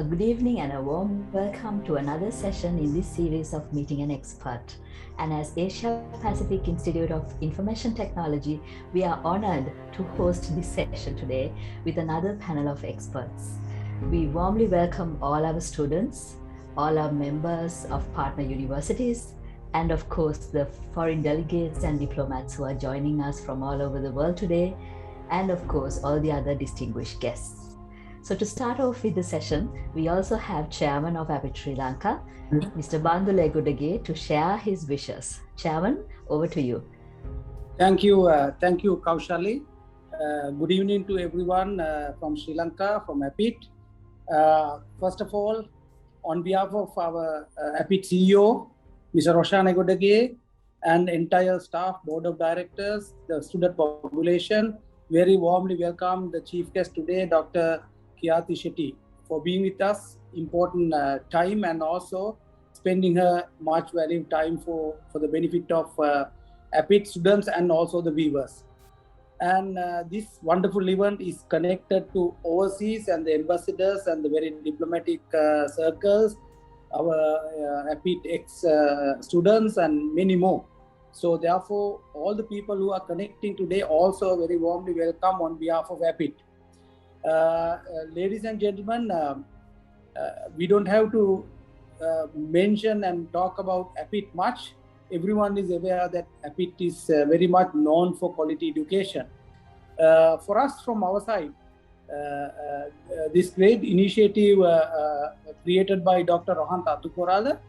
A good evening and a warm welcome to another session in this series of Meeting an Expert. And as Asia Pacific Institute of Information Technology, we are honored to host this session today with another panel of experts. We warmly welcome all our students, all our members of partner universities, and of course the foreign delegates and diplomats who are joining us from all over the world today, and of course all the other distinguished guests. So to start off with the session, we also have Chairman of APIT Sri Lanka, Mr. Bandhu Legudage, to share his wishes. Chairman, over to you. Thank you, Kaushali. Good evening to everyone from Sri Lanka, from APIT. First of all, on behalf of our APIT CEO, Mr. Roshan Legudage, and entire staff, board of directors, the student population, very warmly welcome the chief guest today, Dr. Khyati Shetty, for being with us, important time, and also spending her much valuable time for the benefit of APIT students and also the viewers. And this wonderful event is connected to overseas and the ambassadors and the very diplomatic circles, our APIT students and many more. So therefore, all the people who are connecting today also very warmly welcome on behalf of APIT. Ladies and gentlemen, we don't have to mention and talk about APIT much. Everyone is aware that APIT is very much known for quality education. For us from our side, this great initiative created by Dr. Rohan Tatukorala,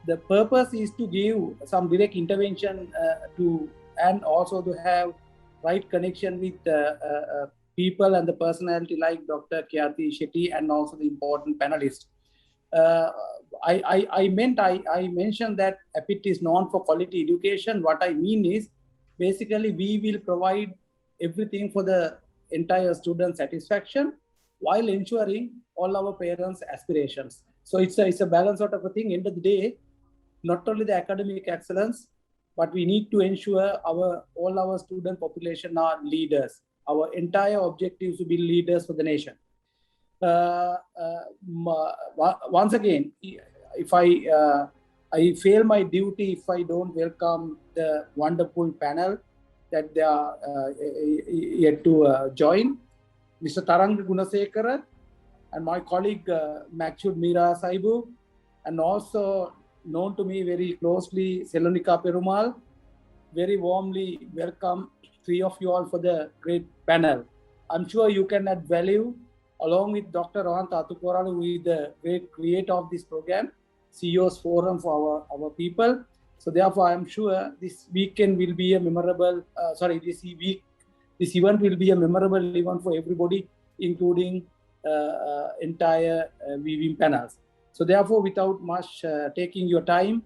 the purpose is to give some direct intervention and also to have right connection with people and the personality like Dr. Khyati Shetty and also the important panelists. I mentioned that APIT is known for quality education. What I mean is, basically we will provide everything for the entire student satisfaction while ensuring all our parents' aspirations. So it's a balance sort of a thing. End of the day, not only the academic excellence, but we need to ensure all our student population are leaders. Our entire objective is to be leaders for the nation. Once again, if I fail my duty if I don't welcome the wonderful panel that they are yet to join, Mr. Tarang Gunasekara and my colleague Maksud Mira Saibu, and also known to me very closely Selonika Perumal. Very warmly welcome three of you all for the great panel. I'm sure you can add value along with Dr. Rohan Tatukorala, who is the great creator of this program, CEO's Forum for our people. So therefore, I'm sure this weekend will be a memorable, this event will be a memorable event for everybody, including entire viewing panels. So therefore, without much taking your time,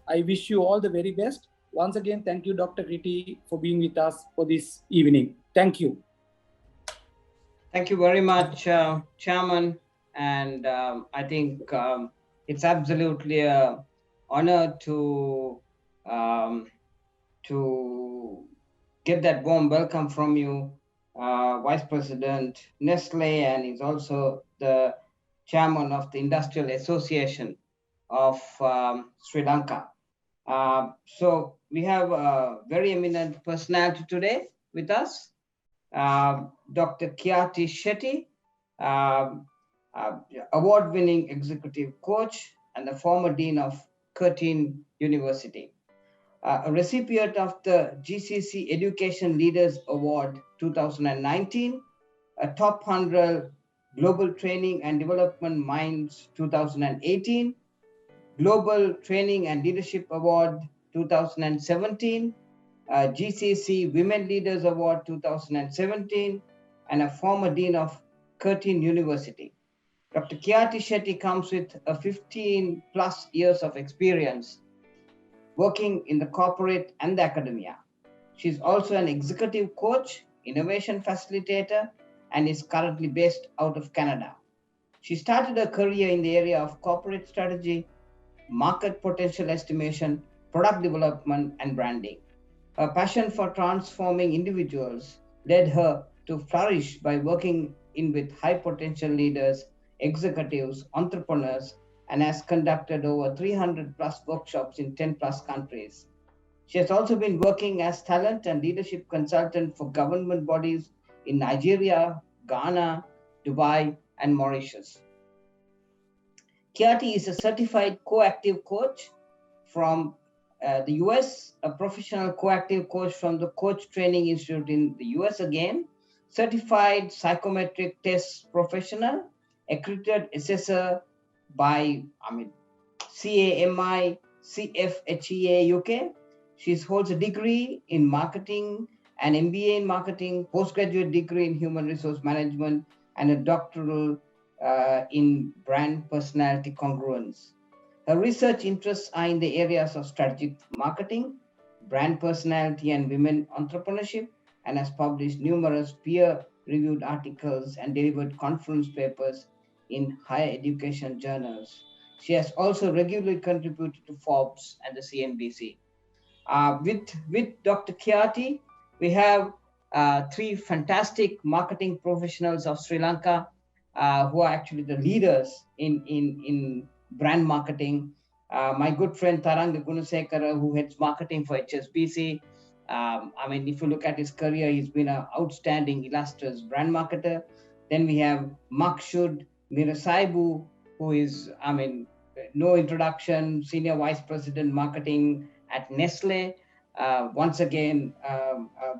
I wish you all the very best. Once again, thank you, Dr. Khyati, for being with us for this evening. Thank you. Thank you very much, Chairman. And I think it's absolutely an honor to get that warm welcome from you, Vice President Nestle, and he's also the Chairman of the Industrial Association of Sri Lanka. So we have a very eminent personality today with us, Dr. Khyati Shetty, award-winning executive coach and the former dean of Curtin University, a recipient of the GCC Education Leaders Award 2019, a top 100 Global Training and Development Minds 2018, Global Training and Leadership Award 2017, GCC Women Leaders Award 2017, and a former dean of Curtin University. Dr. Khyati Shetty comes with a 15 plus years of experience working in the corporate and the academia. She's also an executive coach, innovation facilitator, and is currently based out of Canada. She started her career in the area of corporate strategy, market potential estimation, product development, and branding. Her passion for transforming individuals led her to flourish by working with high potential leaders, executives, entrepreneurs, and has conducted over 300 plus workshops in 10 plus countries. She has also been working as talent and leadership consultant for government bodies in Nigeria, Ghana, Dubai, and Mauritius. Khyati is a certified coactive coach from the US, a professional coactive coach from the Coach Training Institute in the US again, certified psychometric test professional, accredited assessor by CAMI, CFHEA UK. She holds a degree in marketing, an MBA in marketing, postgraduate degree in human resource management, and a doctoral in brand personality congruence. Her research interests are in the areas of strategic marketing, brand personality, and women entrepreneurship, and has published numerous peer-reviewed articles and delivered conference papers in higher education journals. She has also regularly contributed to Forbes and the CNBC. With Dr. Khyati, we have three fantastic marketing professionals of Sri Lanka who are actually the leaders in brand marketing. My good friend Taranga Gunasekara, who heads marketing for HSBC. If you look at his career, he's been an outstanding, illustrious brand marketer. Then we have Makshud Mirasaibu, who is, no introduction, Senior Vice President Marketing at Nestle. Once again,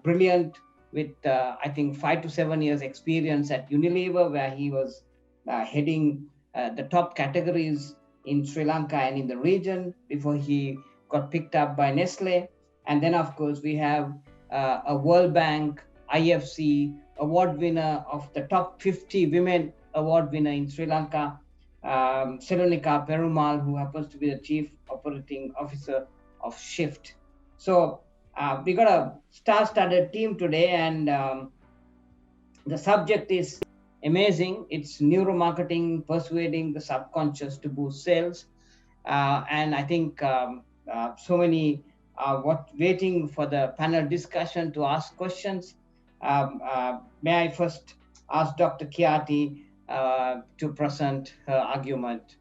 brilliant with, 5 to 7 years experience at Unilever, where he was heading the top categories in Sri Lanka and in the region before he got picked up by Nestle. And then, of course, we have a World Bank, IFC award winner of the top 50 women award winner in Sri Lanka, Selonika Perumal, who happens to be the Chief Operating Officer of Shift. So we got a star-studded team today, and the subject is amazing. It's neuromarketing, persuading the subconscious to boost sales. And I think so many are waiting for the panel discussion to ask questions. May I first ask Dr. Khyati to present her argument.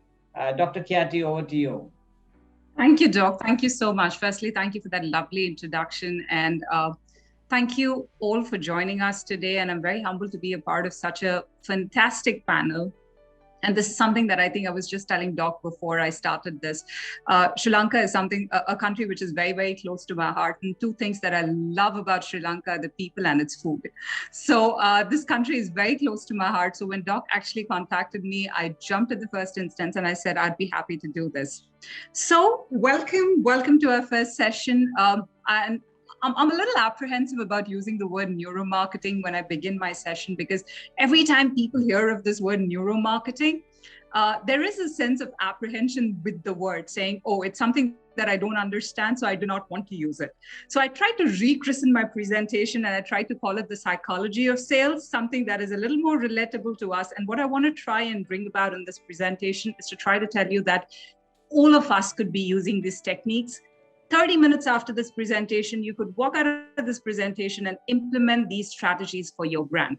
Dr. Khyati, over to you. Thank you, Doc. Thank you so much. Firstly, thank you for that lovely introduction. And thank you all for joining us today. And I'm very humbled to be a part of such a fantastic panel. And this is something that I think I was just telling Doc before I started this. Sri Lanka is a country which is very, very close to my heart. And two things that I love about Sri Lanka are the people and its food. So this country is very close to my heart. So when Doc actually contacted me, I jumped at the first instance and I said, I'd be happy to do this. So welcome to our first session. And I'm a little apprehensive about using the word neuromarketing when I begin my session, because every time people hear of this word neuromarketing, there is a sense of apprehension with the word, saying, oh, it's something that I don't understand, so I do not want to use it. So I tried to rechristen my presentation and I tried to call it the psychology of sales, something that is a little more relatable to us. And what I want to try and bring about in this presentation is to try to tell you that all of us could be using these techniques. 30 minutes after this presentation, you could walk out of this presentation and implement these strategies for your brand.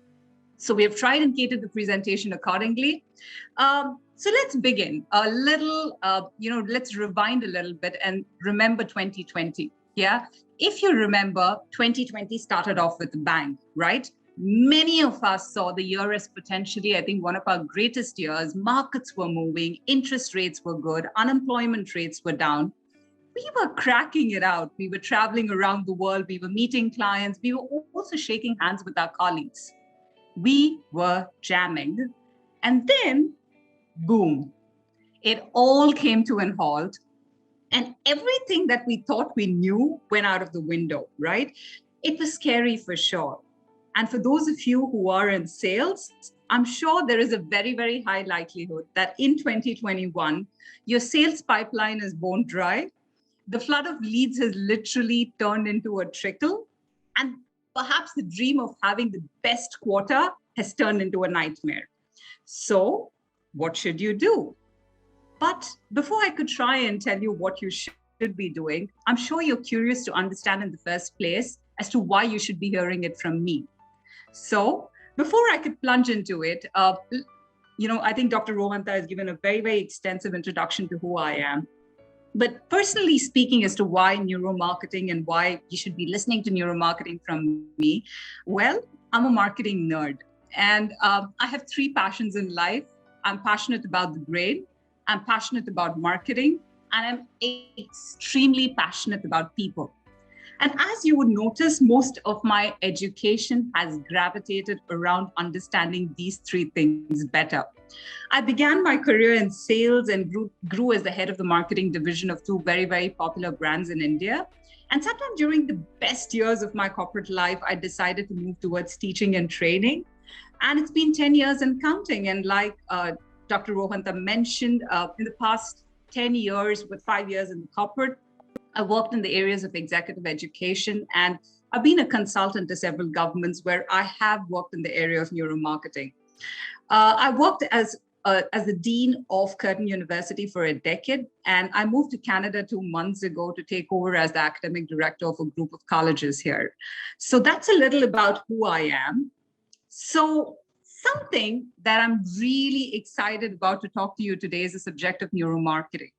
So we have tried and catered the presentation accordingly. So let's begin a little, let's rewind a little bit and remember 2020. Yeah. If you remember, 2020 started off with a bang, right? Many of us saw the year as potentially, I think, one of our greatest years. Markets were moving, interest rates were good, unemployment rates were down. We were cracking it out. We were traveling around the world. We were meeting clients. We were also shaking hands with our colleagues. We were jamming. And then, boom, it all came to an halt. And everything that we thought we knew went out of the window, right? It was scary for sure. And for those of you who are in sales, I'm sure there is a very, very high likelihood that in 2021, your sales pipeline is bone dry. The flood of leads has literally turned into a trickle. And perhaps the dream of having the best quarter has turned into a nightmare. So what should you do? But before I could try and tell you what you should be doing, I'm sure you're curious to understand in the first place as to why you should be hearing it from me. So before I could plunge into it, I think Dr. Rohanta has given a very, very extensive introduction to who I am. But personally speaking as to why neuromarketing and why you should be listening to neuromarketing from me, well, I'm a marketing nerd. And I have three passions in life. I'm passionate about the brain, I'm passionate about marketing, and I'm extremely passionate about people. And as you would notice, most of my education has gravitated around understanding these three things better. I began my career in sales and grew as the head of the marketing division of two very, very popular brands in India. And sometime during the best years of my corporate life, I decided to move towards teaching and training. And it's been 10 years and counting. And like Dr. Rohanta mentioned, in the past 10 years, with 5 years in the corporate, I worked in the areas of executive education, and I've been a consultant to several governments where I have worked in the area of neuromarketing. I worked as the dean of Curtin University for a decade, and I moved to Canada 2 months ago to take over as the academic director of a group of colleges here. So that's a little about who I am. So something that I'm really excited about to talk to you today is the subject of neuromarketing.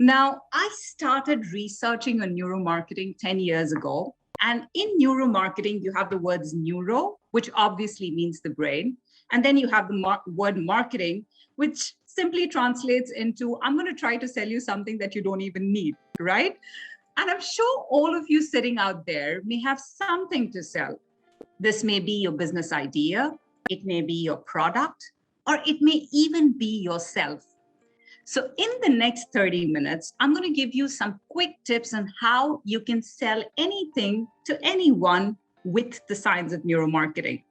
Now, I started researching on neuromarketing 10 years ago. And in neuromarketing, you have the words neuro, which obviously means the brain. And then you have the word marketing, which simply translates into, I'm going to try to sell you something that you don't even need, right? And I'm sure all of you sitting out there may have something to sell. This may be your business idea, it may be your product, or it may even be yourself. So in the next 30 minutes, I'm going to give you some quick tips on how you can sell anything to anyone with the science of neuromarketing.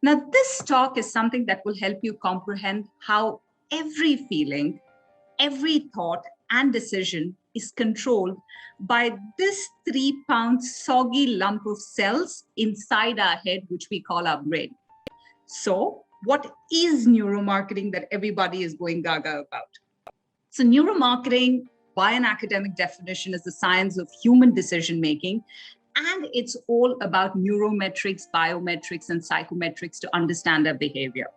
Now, this talk is something that will help you comprehend how every feeling, every thought and decision is controlled by this 3-pound soggy lump of cells inside our head, which we call our brain. So what is neuromarketing that everybody is going gaga about? So neuromarketing, by an academic definition, is the science of human decision-making. And it's all about neurometrics, biometrics, and psychometrics to understand our behavior.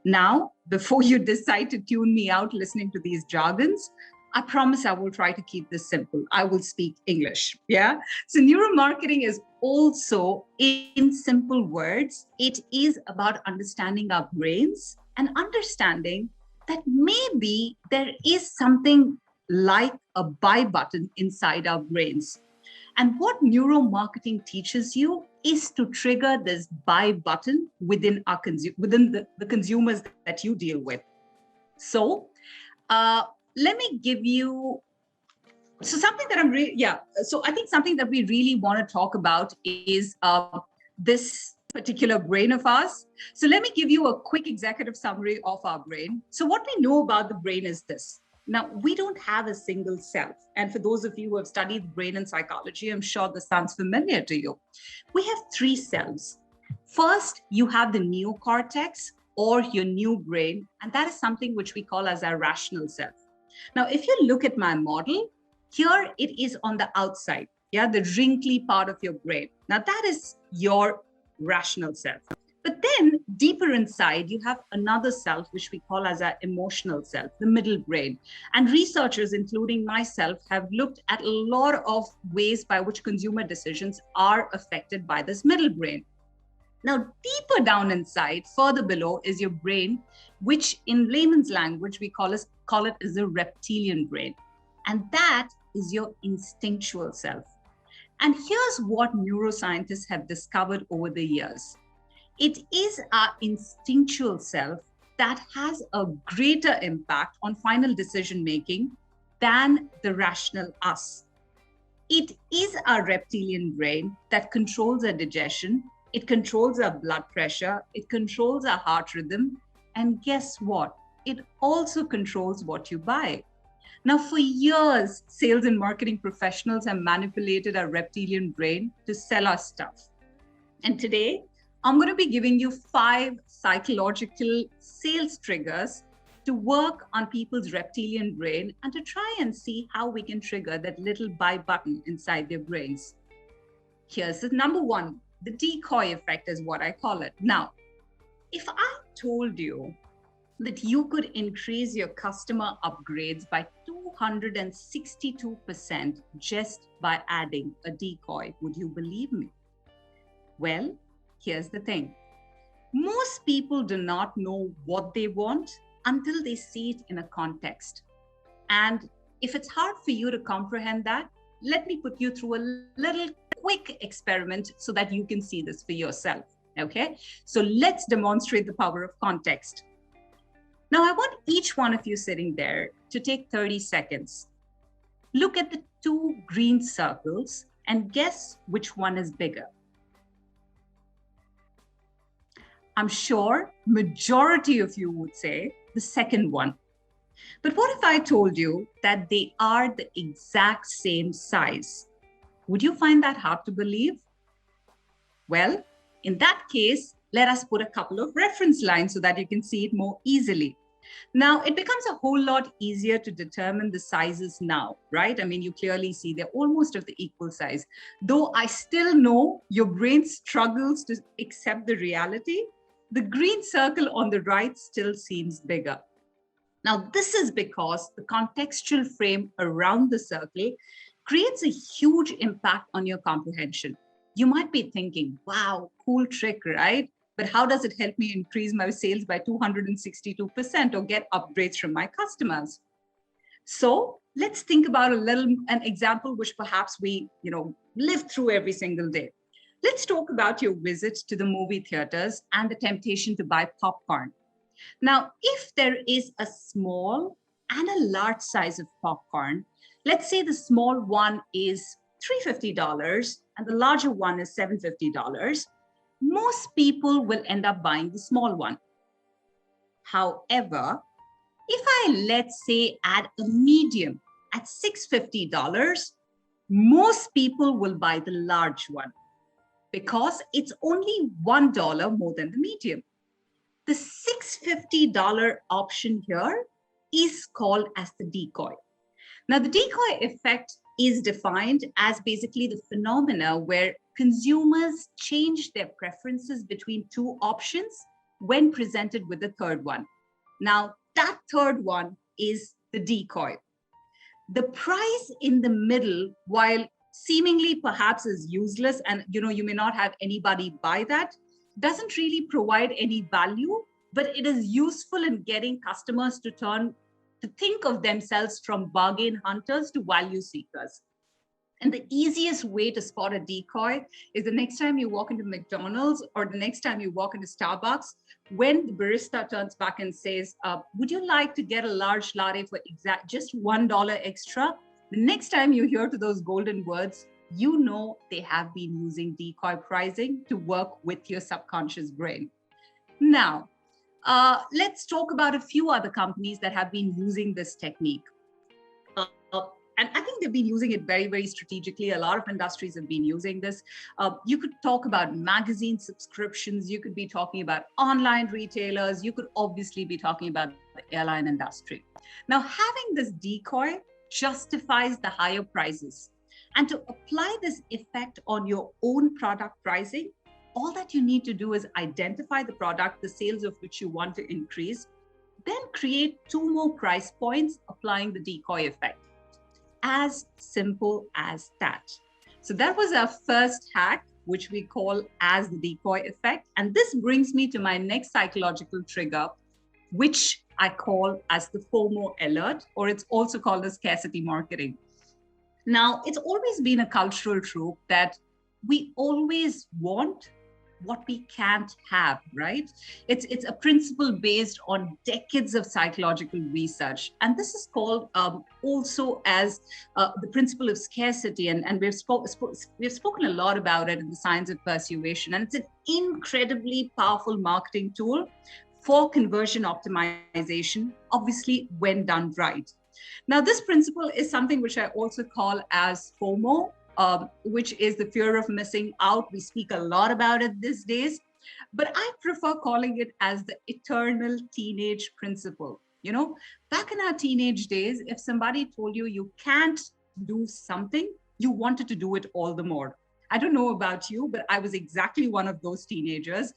Now, before you decide to tune me out listening to these jargons, I promise I will try to keep this simple. I will speak English, yeah? So neuromarketing is also, in simple words, it is about understanding our brains and understanding that maybe there is something like a buy button inside our brains. And what neuromarketing teaches you is to trigger this buy button within the consumers that you deal with. So let me give you, so something that so I think something that we really want to talk about is this particular brain of ours. So let me give you a quick executive summary of our brain. So what we know about the brain is this. Now, we don't have a single self. And for those of you who have studied brain and psychology, I'm sure this sounds familiar to you. We have 3 cells. First, you have the neocortex or your new brain, and that is something which we call as our rational self. Now, if you look at my model, here it is on the outside, the wrinkly part of your brain. Now, that is your rational self. But then deeper inside, you have another self, which we call as our emotional self, the middle brain. And researchers, including myself, have looked at a lot of ways by which consumer decisions are affected by this middle brain. Now, deeper down inside, further below, is your brain, which in layman's language, we call it as a reptilian brain. And that is your instinctual self. And here's what neuroscientists have discovered over the years. It is our instinctual self that has a greater impact on final decision-making than the rational us. It is our reptilian brain that controls our digestion, it controls our blood pressure, it controls our heart rhythm, and guess what? It also controls what you buy. Now, for years, sales and marketing professionals have manipulated our reptilian brain to sell us stuff. And today, I'm going to be giving you 5 psychological sales triggers to work on people's reptilian brain and to try and see how we can trigger that little buy button inside their brains. Here's the number 1, the decoy effect is what I call it. Now, if I told you that you could increase your customer upgrades by 262% just by adding a decoy. Would you believe me? Well, here's the thing. Most people do not know what they want until they see it in a context. And if it's hard for you to comprehend that, let me put you through a little quick experiment so that you can see this for yourself. Okay, so let's demonstrate the power of context. Now, I want each one of you sitting there to take 30 seconds. Look at the two green circles and guess which one is bigger. I'm sure majority of you would say the second one. But what if I told you that they are the exact same size? Would you find that hard to believe? Well, in that case, let us put a couple of reference lines so that you can see it more easily. Now, it becomes a whole lot easier to determine the sizes now, right? I mean, you clearly see they're almost of the equal size. Though I still know your brain struggles to accept the reality, the green circle on the right still seems bigger. Now, this is because the contextual frame around the circle creates a huge impact on your comprehension. You might be thinking, wow, cool trick, right? But how does it help me increase my sales by 262% or get upgrades from my customers? So let's think about an example which perhaps we live through every single day. Let's talk about your visit to the movie theaters and the temptation to buy popcorn. Now, if there is a small and a large size of popcorn, let's say the small one is $350 and the larger one is $750, most people will end up buying the small one. However, if I, let's say, add a medium at $650, most people will buy the large one because it's only $1 more than the medium. The $650 option here is called as the decoy. Now, the decoy effect is defined as basically the phenomena where consumers change their preferences between two options when presented with the third one. Now, that third one is the decoy. The price in the middle, while seemingly perhaps is useless and you may not have anybody buy that, doesn't really provide any value, but it is useful in getting customers to think of themselves from bargain hunters to value seekers. And the easiest way to spot a decoy is the next time you walk into McDonald's or the next time you walk into Starbucks, when the barista turns back and says, would you like to get a large latte for just $1 extra? The next time you hear to those golden words, you know they have been using decoy pricing to work with your subconscious brain. Now, let's talk about a few other companies that have been using this technique. And I think they've been using it very, very strategically. A lot of industries have been using this. You could talk about magazine subscriptions. You could be talking about online retailers. You could obviously be talking about the airline industry. Now, having this decoy justifies the higher prices. And to apply this effect on your own product pricing, all that you need to do is identify the product, the sales of which you want to increase, then create two more price points applying the decoy effect. As simple as that. So that was our first hack, which we call as the decoy effect. And this brings me to my next psychological trigger, which I call as the Fomo Alert, or it's also called as scarcity marketing. Now, it's always been a cultural trope that we always want what we can't have, right? It's a principle based on decades of psychological research. And this is called also as the principle of scarcity. And we've spoken a lot about it in the science of persuasion. And it's an incredibly powerful marketing tool for conversion optimization, obviously when done right. Now, this principle is something which I also call as FOMO, which is the fear of missing out. We speak a lot about it these days, but I prefer calling it as the eternal teenage principle. Back in our teenage days, if somebody told you you can't do something, you wanted to do it all the more. I don't know about you, but I was exactly one of those teenagers.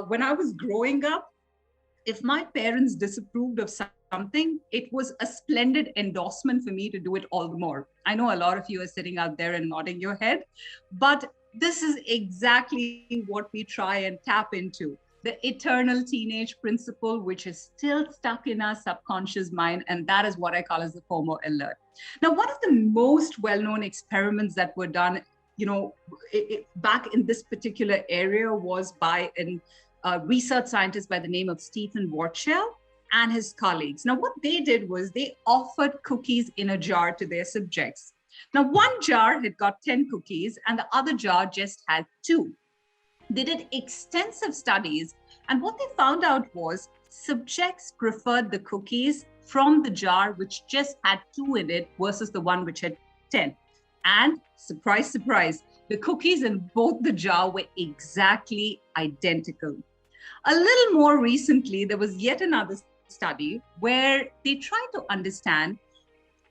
When I was growing up, If my parents disapproved of something, it was a splendid endorsement for me to do it all the more. I know a lot of you are sitting out there and nodding your head, but this is exactly what we try and tap into. The eternal teenage principle, which is still stuck in our subconscious mind. And that is what I call as the Fomo Alert. Now, one of the most well-known experiments that were done, back in this particular area was by a research scientist by the name of Stephen Warchell and his colleagues. Now, what they did was they offered cookies in a jar to their subjects. Now, one jar had got 10 cookies and the other jar just had 2. They did extensive studies, and what they found out was subjects preferred the cookies from the jar which just had 2 in it versus the one which had 10. And surprise, surprise, the cookies in both the jar were exactly identical. A little more recently, there was yet another study where they tried to understand,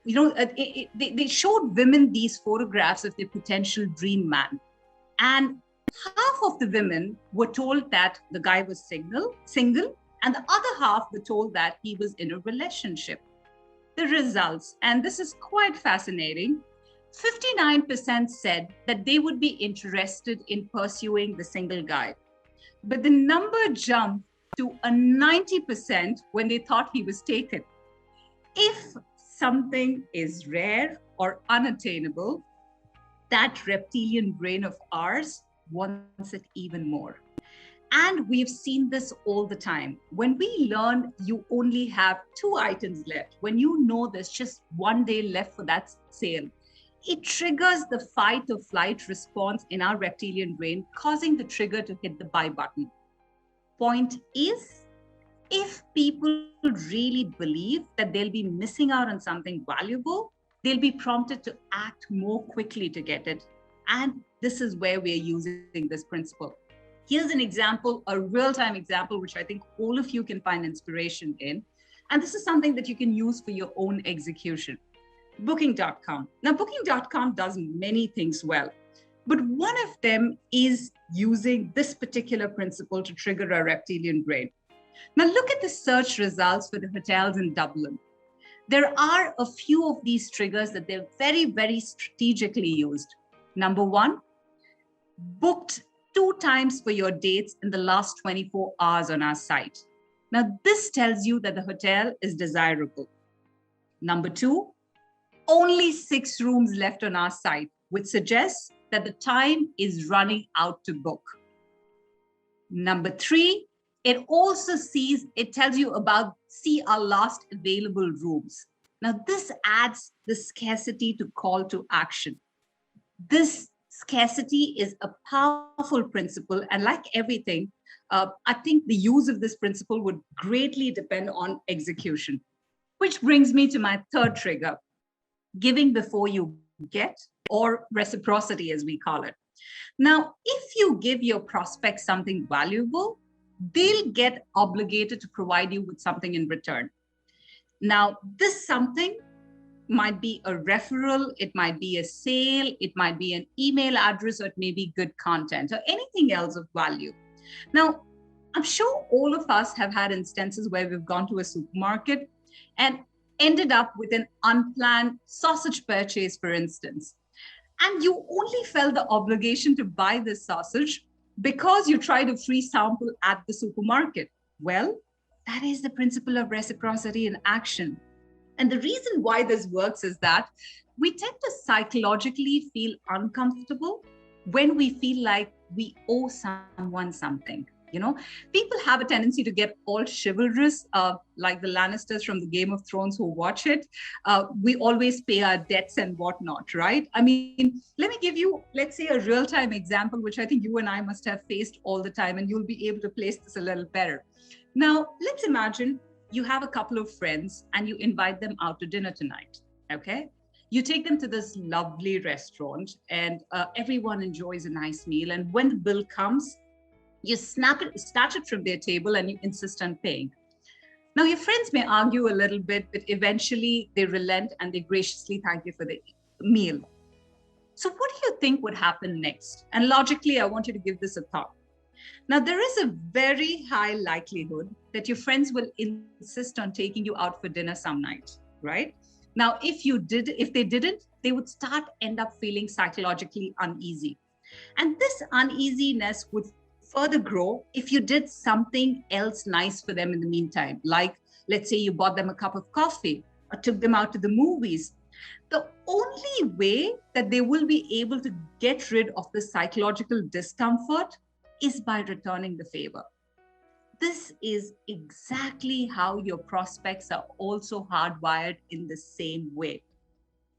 they showed women these photographs of their potential dream man. And half of the women were told that the guy was single, and the other half were told that he was in a relationship. The results, and this is quite fascinating, 59% said that they would be interested in pursuing the single guy. But the number jumped to a 90% when they thought he was taken. If something is rare or unattainable, that reptilian brain of ours wants it even more. And we've seen this all the time. When we learn you only have 2 items left, when you know there's just 1 day left for that sale, it triggers the fight or flight response in our reptilian brain, causing the trigger to hit the buy button. Point is, if people really believe that they'll be missing out on something valuable, they'll be prompted to act more quickly to get it. And this is where we're using this principle. Here's an example, a real-time example, which I think all of you can find inspiration in. And this is something that you can use for your own execution. Booking.com. Now, Booking.com does many things well, but one of them is using this particular principle to trigger a reptilian brain. Now, look at the search results for the hotels in Dublin. There are a few of these triggers that they're very, very strategically used. Number 1, booked 2 times for your dates in the last 24 hours on our site. Now, this tells you that the hotel is desirable. Number 2, only 6 rooms left on our site, which suggests that the time is running out to book. Number 3, it also tells you about see our last available rooms. Now, this adds the scarcity to call to action. This scarcity is a powerful principle, and like everything, I think the use of this principle would greatly depend on execution. Which brings me to my 3rd trigger, giving before you get, or reciprocity as we call it. Now, if you give your prospects something valuable, they'll get obligated to provide you with something in return. Now, this something might be a referral, it might be a sale, it might be an email address, or it may be good content or anything else of value. Now, I'm sure all of us have had instances where we've gone to a supermarket and ended up with an unplanned sausage purchase, for instance. And you only felt the obligation to buy this sausage because you tried a free sample at the supermarket. Well, that is the principle of reciprocity in action. And the reason why this works is that we tend to psychologically feel uncomfortable when we feel like we owe someone something. You know, people have a tendency to get all chivalrous, like the Lannisters from the Game of Thrones who watch it. We always pay our debts and whatnot, right? I mean, let me give you, let's say, a real-time example, which I think you and I must have faced all the time, and you'll be able to place this a little better. Now, let's imagine you have a couple of friends and you invite them out to dinner tonight, okay? You take them to this lovely restaurant and everyone enjoys a nice meal. And when the bill comes, you snatch it from their table and you insist on paying. Now, your friends may argue a little bit, but eventually they relent and they graciously thank you for the meal. So what do you think would happen next? And logically, I want you to give this a thought. Now, there is a very high likelihood that your friends will insist on taking you out for dinner some night, right? Now, if they didn't, they would end up feeling psychologically uneasy. And this uneasiness would further grow if you did something else nice for them in the meantime. Like, let's say you bought them a cup of coffee or took them out to the movies. The only way that they will be able to get rid of the psychological discomfort is by returning the favor. This is exactly how your prospects are also hardwired in the same way.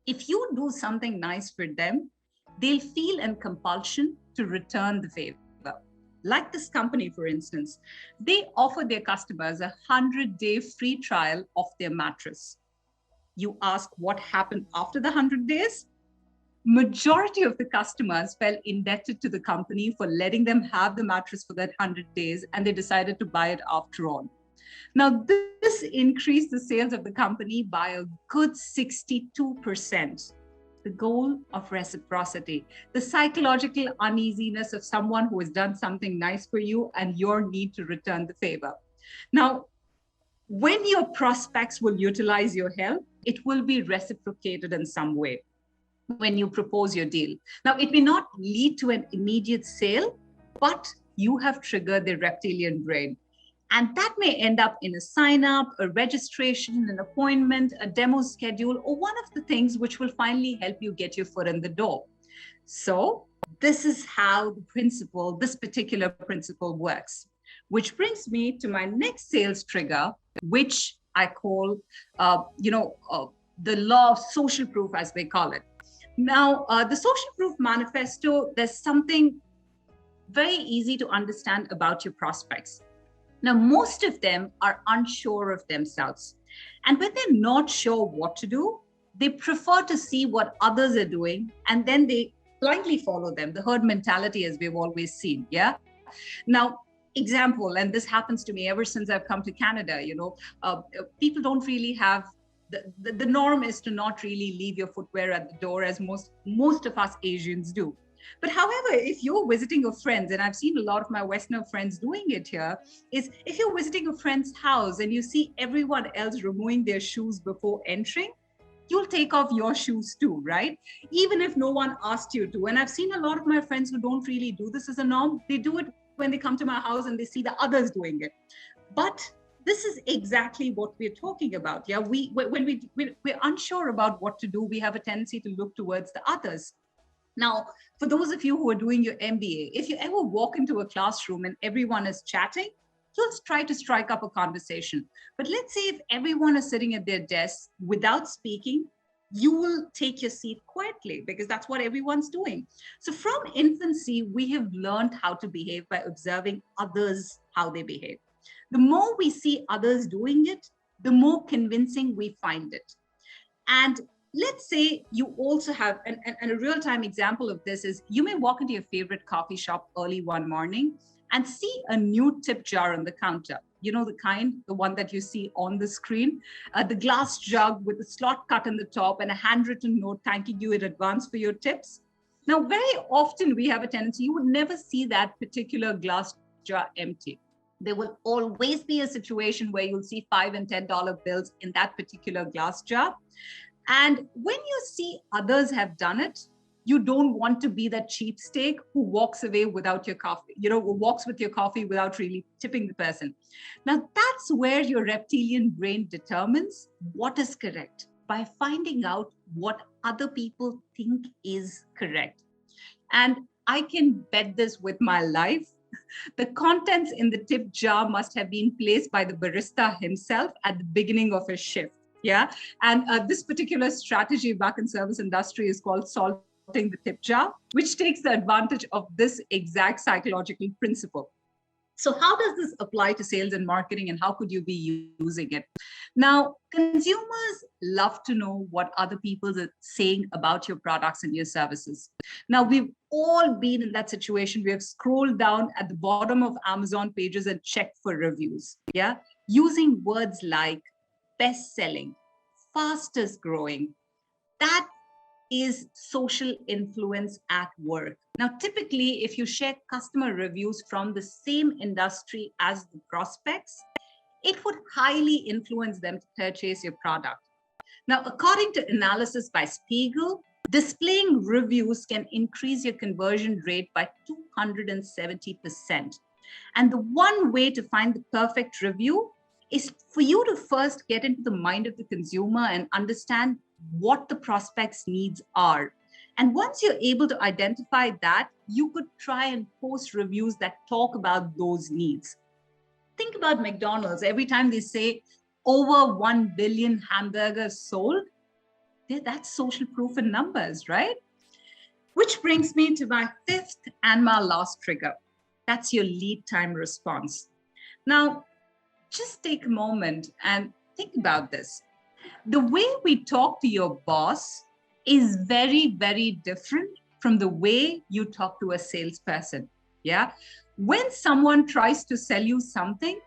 If you do something nice for them, they'll feel a compulsion to return the favor. Like this company, for instance, they offer their customers a 100-day free trial of their mattress. You ask what happened after the 100 days? Majority of the customers felt indebted to the company for letting them have the mattress for that 100 days, and they decided to buy it after all. Now, this increased the sales of the company by a good 62%. The goal of reciprocity, the psychological uneasiness of someone who has done something nice for you and your need to return the favor. Now, when your prospects will utilize your help, it will be reciprocated in some way when you propose your deal. Now, it may not lead to an immediate sale, but you have triggered the reptilian brain. And that may end up in a sign up, a registration, an appointment, a demo schedule, or one of the things which will finally help you get your foot in the door. So this is how this particular principle works, which brings me to my next sales trigger, which I call, the law of social proof, as they call it. Now, the social proof manifesto, there's something very easy to understand about your prospects. Now, most of them are unsure of themselves. And when they're not sure what to do, they prefer to see what others are doing, and then they blindly follow them, the herd mentality, as we've always seen, yeah? Now, example, and this happens to me ever since I've come to Canada, people don't really have, the norm is to not really leave your footwear at the door, as most of us Asians do. But however, if you're visiting your friends, and I've seen a lot of my Westerner friends doing it here, is if you're visiting a friend's house and you see everyone else removing their shoes before entering, you'll take off your shoes too, right? Even if no one asked you to. And I've seen a lot of my friends who don't really do this as a norm. They do it when they come to my house and they see the others doing it. But this is exactly what we're talking about. Yeah, when we're unsure about what to do, we have a tendency to look towards the others. Now, for those of you who are doing your MBA, if you ever walk into a classroom and everyone is chatting, you'll try to strike up a conversation. But let's say if everyone is sitting at their desks without speaking, you will take your seat quietly because that's what everyone's doing. So from infancy, we have learned how to behave by observing others, how they behave. The more we see others doing it, the more convincing we find it. And let's say you also have, and a real-time example of this is you may walk into your favorite coffee shop early one morning and see a new tip jar on the counter. You know, the one that you see on the screen, the glass jug with a slot cut in the top and a handwritten note thanking you in advance for your tips. Now, very often we have a tendency, you would never see that particular glass jar empty. There will always be a situation where you'll see $5 and $10 bills in that particular glass jar. And when you see others have done it, you don't want to be that cheapskate who walks away without your coffee, who walks with your coffee without really tipping the person. Now, that's where your reptilian brain determines what is correct by finding out what other people think is correct. And I can bet this with my life. The contents in the tip jar must have been placed by the barista himself at the beginning of his shift. Yeah. And this particular strategy back in service industry is called salting the tip jar, which takes the advantage of this exact psychological principle. So how does this apply to sales and marketing, and how could you be using it? Now, consumers love to know what other people are saying about your products and your services. Now, we've all been in that situation. We have scrolled down at the bottom of Amazon pages and checked for reviews. Yeah. Using words like best-selling, fastest growing, that is social influence at work. Now, typically, if you share customer reviews from the same industry as the prospects, it would highly influence them to purchase your product. Now, according to analysis by Spiegel, displaying reviews can increase your conversion rate by 270%. And the one way to find the perfect review is for you to first get into the mind of the consumer and understand what the prospect's needs are. And once you're able to identify that, you could try and post reviews that talk about those needs. Think about McDonald's. Every time they say over 1 billion hamburgers sold, that's social proof in numbers, right? Which brings me to my fifth and my last trigger. That's your lead time response. Now, just take a moment and think about this. The way we talk to your boss is very, very different from the way you talk to a salesperson. Yeah. When someone tries to sell you something,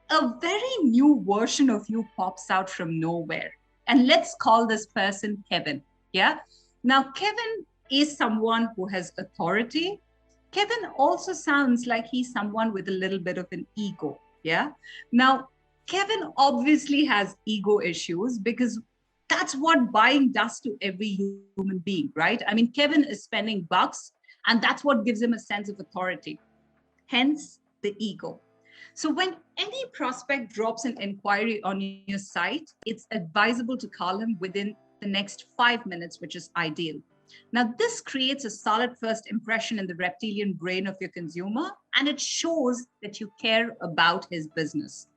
a very new version of you pops out from nowhere. And let's call this person Kevin. Yeah. Now, Kevin is someone who has authority. Kevin also sounds like he's someone with a little bit of an ego. Yeah. Now, Kevin obviously has ego issues because that's what buying does to every human being, right? I mean, Kevin is spending bucks, and that's what gives him a sense of authority. Hence the ego. So when any prospect drops an inquiry on your site, it's advisable to call him within the next 5 minutes, which is ideal. Now, this creates a solid first impression in the reptilian brain of your consumer, and it shows that you care about his business.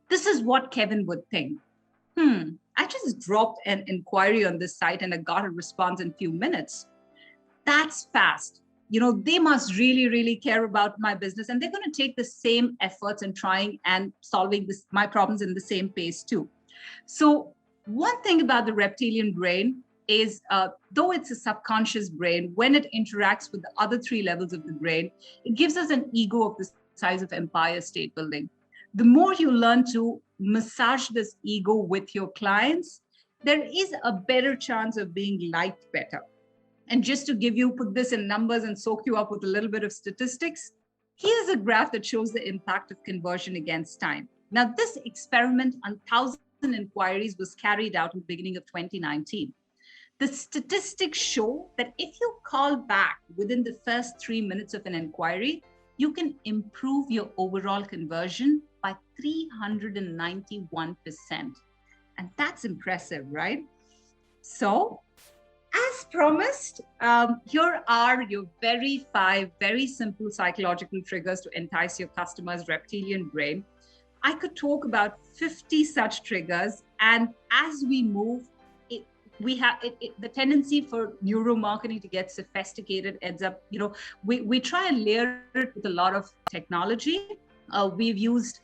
This is what Kevin would think. I just dropped an inquiry on this site and I got a response in a few minutes. That's fast. They must really, really care about my business, and they're going to take the same efforts in trying and solving my problems in the same pace too. So one thing about the reptilian brain is, though it's a subconscious brain, when it interacts with the other three levels of the brain, it gives us an ego of the size of Empire State Building. The more you learn to massage this ego with your clients, there is a better chance of being liked better. And just to put this in numbers and soak you up with a little bit of statistics, here's a graph that shows the impact of conversion against time. Now, this experiment on 1,000 inquiries was carried out in the beginning of 2019. The statistics show that if you call back within the first 3 minutes of an inquiry, you can improve your overall conversion by 391%. And that's impressive, right? So, as promised, here are your five very simple psychological triggers to entice your customer's reptilian brain. I could talk about 50 such triggers, and as we move, we have the tendency for neuromarketing to get sophisticated. Ends up, we try and layer it with a lot of technology. We've used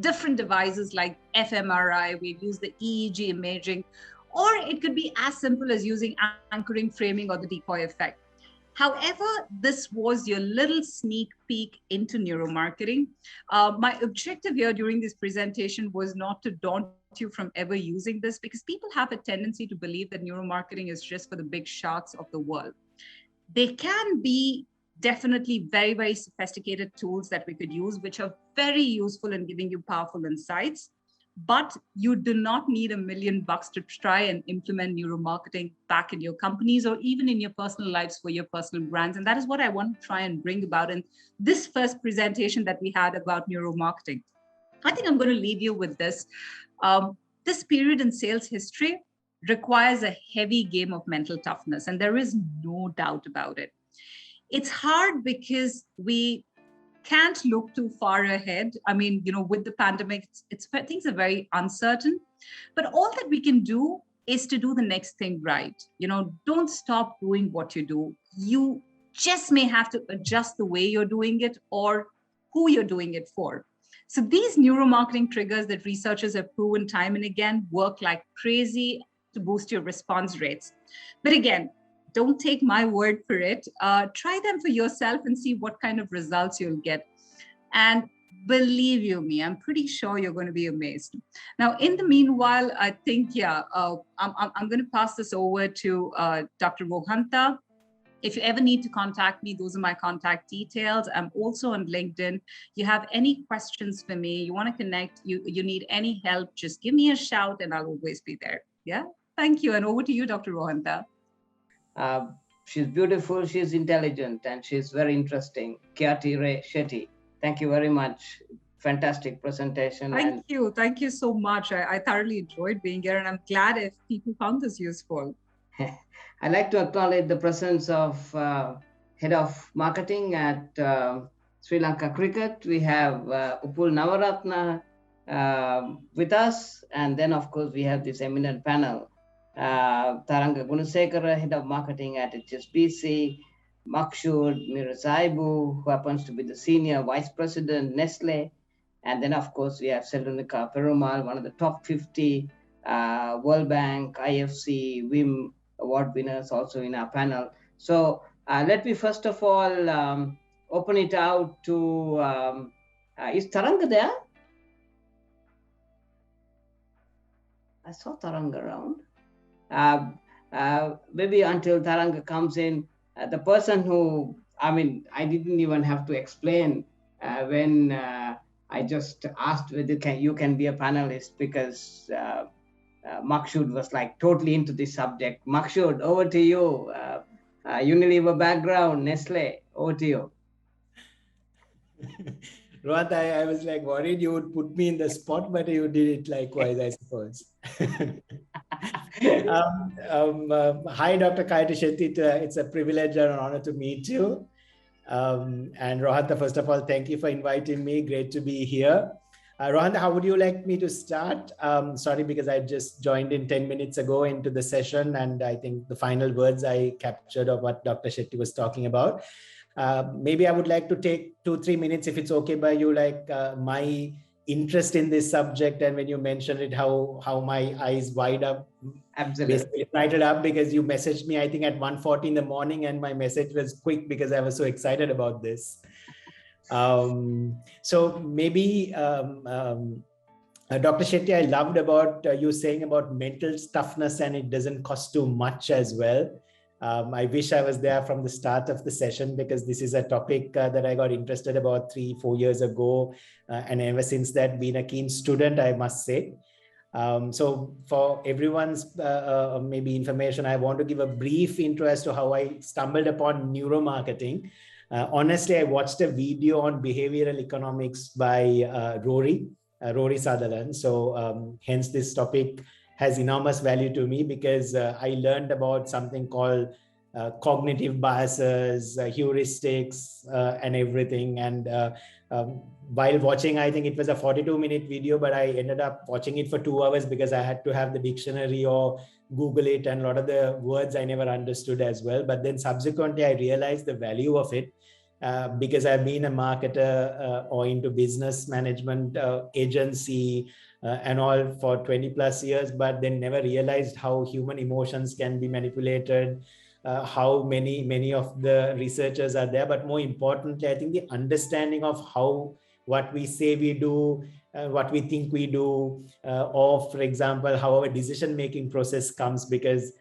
different devices like fMRI, we've used the EEG imaging, or it could be as simple as using anchoring, framing, or the Decoy Effect. However, this was your little sneak peek into neuromarketing. My objective here during this presentation was not to daunt you from ever using this, because people have a tendency to believe that neuromarketing is just for the big sharks of the world. They can be definitely very, very sophisticated tools that we could use, which are very useful in giving you powerful insights. But you do not need $1 million to try and implement neuromarketing back in your companies or even in your personal lives for your personal brands. And that is what I want to try and bring about in this first presentation that we had about neuromarketing. I think I'm going to leave you with this. This period in sales history requires a heavy game of mental toughness, and there is no doubt about it. It's hard because we can't look too far ahead. I mean, with the pandemic, things are very uncertain, but all that we can do is to do the next thing right. Don't stop doing what you do. You just may have to adjust the way you're doing it or who you're doing it for. So these neuromarketing triggers that researchers have proven time and again work like crazy to boost your response rates. But again, don't take my word for it. Try them for yourself and see what kind of results you'll get. And Believe you me, I'm pretty sure you're going to be amazed. Now, in the meanwhile, I think, I'm going to pass this over to Dr. Rohanta. If you ever need to contact me, those are my contact details. I'm also on LinkedIn. You have any questions for me, you want to connect, you need any help, just give me a shout and I'll always be there. Yeah. Thank you. And over to you, Dr. Rohanta. She's beautiful, she's intelligent, and she's very interesting. Khyati Shetty, thank you very much. Fantastic presentation. Thank you so much. I thoroughly enjoyed being here, and I'm glad if people found this useful. I'd like to acknowledge the presence of Head of Marketing at Sri Lanka Cricket. We have Upul Navaratna with us, and then of course we have this eminent panel. Taranga Gunasekara, Head of Marketing at HSBC, Makshud Mirzaibu, who happens to be the Senior Vice President, Nestle, and then of course we have Selunika Perumal, one of the top 50 World Bank, IFC, WIM award winners also in our panel. So let me first of all open it out to, is Taranga there? I saw Taranga around. Maybe until Taranga comes in, the person who, I didn't even have to explain when I just asked whether you can be a panelist, because Makshud was like totally into this subject. Makshud, over to you. Unilever background, Nestle, over to you. Rohant, I was like worried you would put me in the spot, but you did it likewise, I suppose. Hi, Dr. Khyati Shetty. It's a privilege and an honor to meet you. And Rohanta, first of all, thank you for inviting me. Great to be here. Rohanta, how would you like me to start? Sorry, because I just joined in 10 minutes ago into the session, and I think the final words I captured of what Dr. Shetty was talking about. Maybe I would like to take 2-3 minutes, if it's okay by you, like my interest in this subject, and when you mentioned it, how my eyes wide up. Absolutely. Lighted up because you messaged me, I think at 1:40 in the morning, and my message was quick because I was so excited about this. So maybe, Dr. Shetty, I loved about you saying about mental toughness, and it doesn't cost too much as well. I wish I was there from the start of the session, because this is a topic that I got interested about 3-4 years ago. And ever since that, been a keen student, I must say. So for everyone's maybe information, I want to give a brief intro as to how I stumbled upon neuromarketing. Honestly, I watched a video on behavioral economics by Rory Sutherland. So hence this topic has enormous value to me, because I learned about something called cognitive biases, heuristics, and everything. And while watching, I think it was a 42-minute video, but I ended up watching it for 2 hours because I had to have the dictionary or Google it, and a lot of the words I never understood as well. But then subsequently, I realized the value of it because I've been a marketer or into business management agency and all for 20 plus years, but then never realized how human emotions can be manipulated, how many of the researchers are there. But more importantly, I think the understanding of how what we say we do, what we think we do, or for example, how our decision-making process comes, because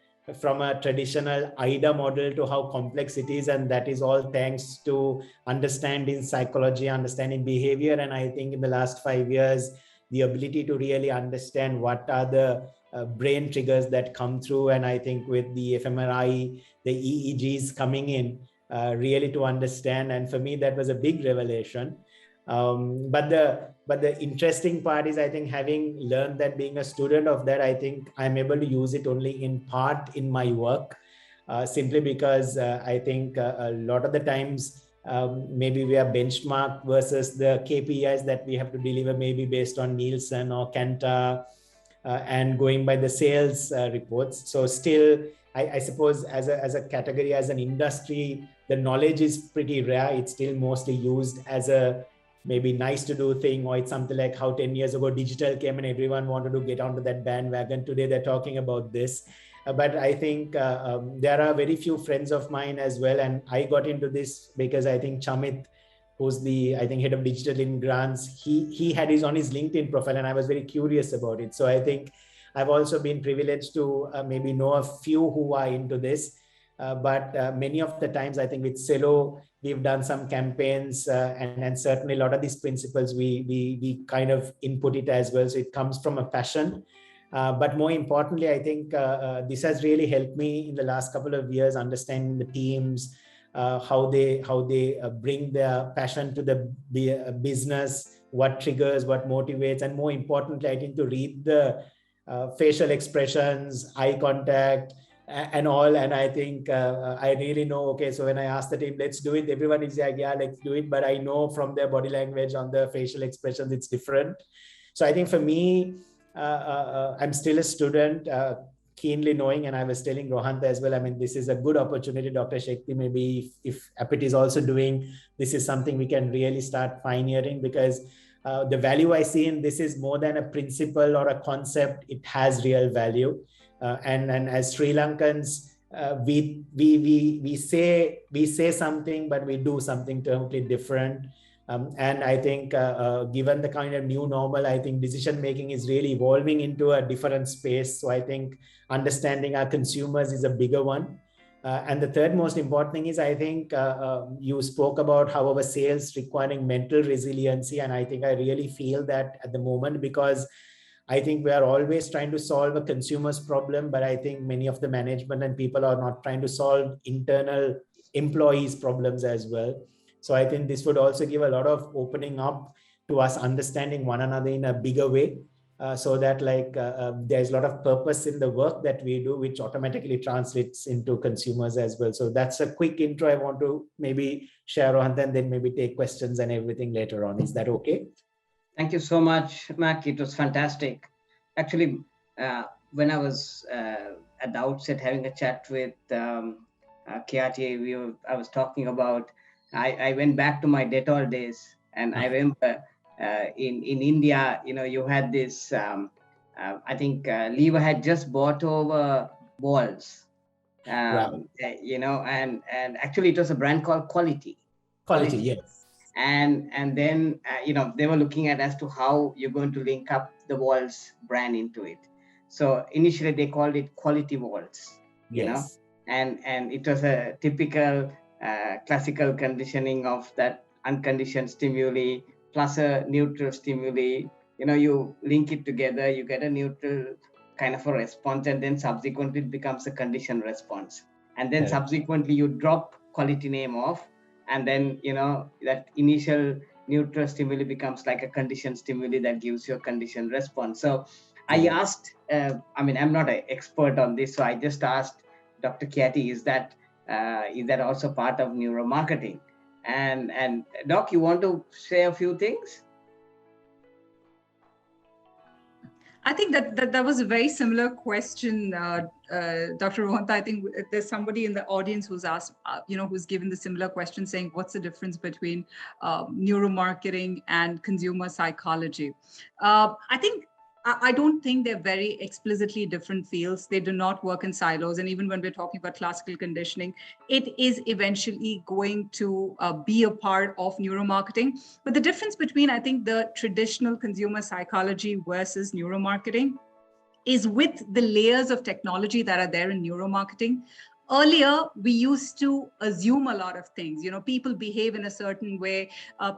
from a traditional AIDA model to how complex it is, and that is all thanks to understanding psychology, understanding behavior. And I think in the last 5 years, the ability to really understand what are the brain triggers that come through. And I think with the fMRI, the EEGs coming in, really to understand. And for me, that was a big revelation. But the interesting part is, I think, having learned that, being a student of that, I think I'm able to use it only in part in my work, simply because I think a lot of the times, maybe we are benchmarked versus the KPIs that we have to deliver, maybe based on Nielsen or Kantar, and going by the sales reports. So still, I suppose as a category, as an industry, the knowledge is pretty rare. It's still mostly used as a maybe nice to do thing, or it's something like how 10 years ago digital came and everyone wanted to get onto that bandwagon. Today they're talking about this. But I think there are very few friends of mine as well. And I got into this because I think Chamit who's the, I think, head of digital in grants, he had his on his LinkedIn profile, and I was very curious about it. So I think I've also been privileged to maybe know a few who are into this. But many of the times, I think with Cello, we've done some campaigns, and certainly a lot of these principles, we kind of input it as well. So it comes from a passion. But more importantly, I think this has really helped me in the last couple of years understanding the teams, how they bring their passion to the business, what triggers, what motivates, and more importantly, I think to read the facial expressions, eye contact, and all. And I think I really know, okay, so when I ask the team, let's do it, everyone is like, yeah, let's do it. But I know from their body language, on their facial expressions, it's different. So I think for me, I'm still a student, keenly knowing, and I was telling Rohanta as well, I mean, this is a good opportunity, Dr. Shetty, maybe if Appit is also doing, this is something we can really start pioneering, because the value I see in this is more than a principle or a concept, it has real value. And as Sri Lankans, we say something, but we do something totally different. And I think given the kind of new normal, I think decision making is really evolving into a different space. So I think understanding our consumers is a bigger one. And the third most important thing is, I think you spoke about how our sales requiring mental resiliency. And I think I really feel that at the moment, because I think we are always trying to solve a consumer's problem, but I think many of the management and people are not trying to solve internal employees' problems as well. So I think this would also give a lot of opening up to us understanding one another in a bigger way, so that there's a lot of purpose in the work that we do, which automatically translates into consumers as well. So that's a quick intro I want to maybe share on, and then maybe take questions and everything later on. Is that okay? Thank you so much, Mac. It was fantastic. Actually, when I was at the outset having a chat with Khyati, I was talking about, I went back to my Dettol days, and I remember in India, you had this, I think Lever had just bought over balls, Right. and actually it was a brand called Quality, yes. and then they were looking at as to how you're going to link up the Walls brand into it. So initially they called it Quality Walls, Yes. and it was a typical classical conditioning of that unconditioned stimuli plus a neutral stimuli. You link it together, you get a neutral kind of a response, and then subsequently it becomes a conditioned response, and then subsequently you drop quality name off, and then that initial neutral stimuli becomes like a conditioned stimuli that gives you a conditioned response. So I asked, I'm not an expert on this, so I just asked Dr. Khyati, is that also part of neuromarketing? And Doc, you want to say a few things? I think that was a very similar question, Dr. Rohanta. I think there's somebody in the audience who's asked, who's given the similar question, saying, what's the difference between neuromarketing and consumer psychology? I don't think they're very explicitly different fields. They do not work in silos. And even when we're talking about classical conditioning, it is eventually going to be a part of neuromarketing. But the difference between, I think, the traditional consumer psychology versus neuromarketing is with the layers of technology that are there in neuromarketing. Earlier, we used to assume a lot of things. People behave in a certain way.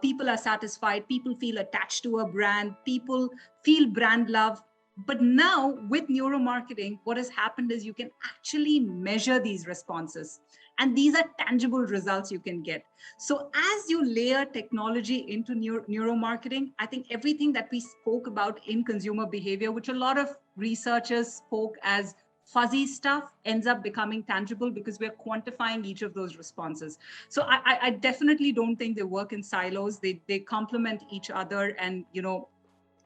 People are satisfied. People feel attached to a brand. People feel brand love. But now with neuromarketing, what has happened is you can actually measure these responses. And these are tangible results you can get. So as you layer technology into neuromarketing, I think everything that we spoke about in consumer behavior, which a lot of researchers spoke as fuzzy stuff, ends up becoming tangible because we're quantifying each of those responses. So I definitely don't think they work in silos. They complement each other, and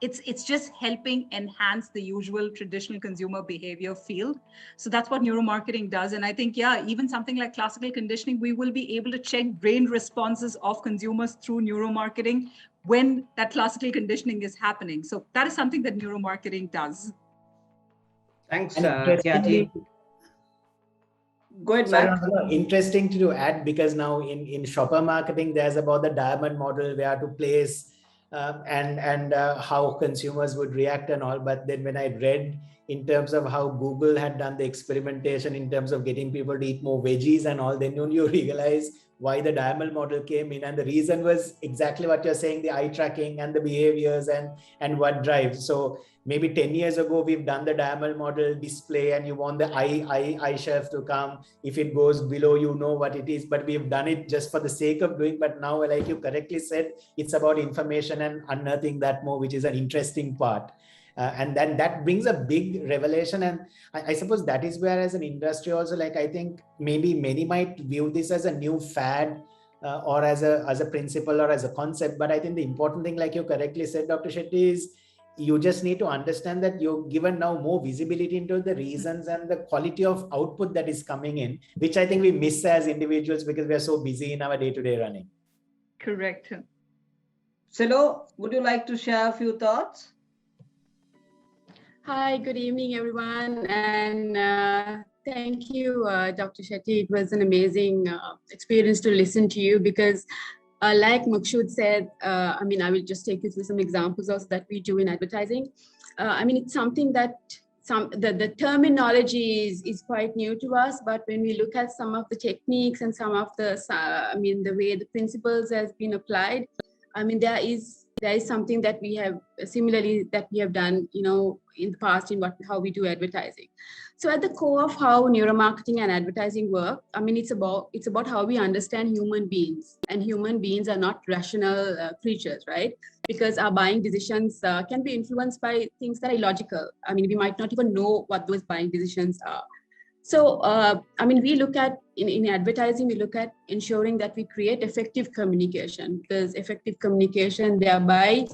it's just helping enhance the usual traditional consumer behavior field. So that's what neuromarketing does. And I think, even something like classical conditioning, we will be able to check brain responses of consumers through neuromarketing when that classical conditioning is happening. So that is something that neuromarketing does. Thanks, Khyati. Go ahead, Sorry, Matt. no, interesting to add, because now in shopper marketing, there's about the diamond model where to place and how consumers would react and all. But then when I read in terms of how Google had done the experimentation in terms of getting people to eat more veggies and all, then you realize why the diamond model came in. And the reason was exactly what you're saying, the eye tracking and the behaviors and what drives. So maybe 10 years ago, we've done the diamond model display and you want the eye shelf to come. If it goes below, you know what it is, but we've done it just for the sake of doing. But now, like you correctly said, it's about information and unearthing that more, which is an interesting part. And then that brings a big revelation. And I suppose that is where, as an industry also, like, I think maybe many might view this as a new fad or as a principle or as a concept. But I think the important thing, like you correctly said, Dr. Shetty, is you just need to understand that you're given now more visibility into the reasons and the quality of output that is coming in, which I think we miss as individuals because we are so busy in our day-to-day running. Correct. Silo, would you like to share a few thoughts? Hi, good evening, everyone. And thank you, Dr. Shetty. It was an amazing experience to listen to you because like Makshood said, I will just take you through some examples also that we do in advertising. It's something that the terminology is quite new to us, but when we look at some of the techniques and some of the, the way the principles has been applied, there is something that we have similarly that we have done, in the past in how we do advertising. So at the core of how neuromarketing and advertising work, it's about how we understand human beings, and human beings are not rational creatures, right? Because our buying decisions can be influenced by things that are illogical. We might not even know what those buying decisions are. So, we look at, in advertising, we look at ensuring that we create effective communication, because effective communication thereby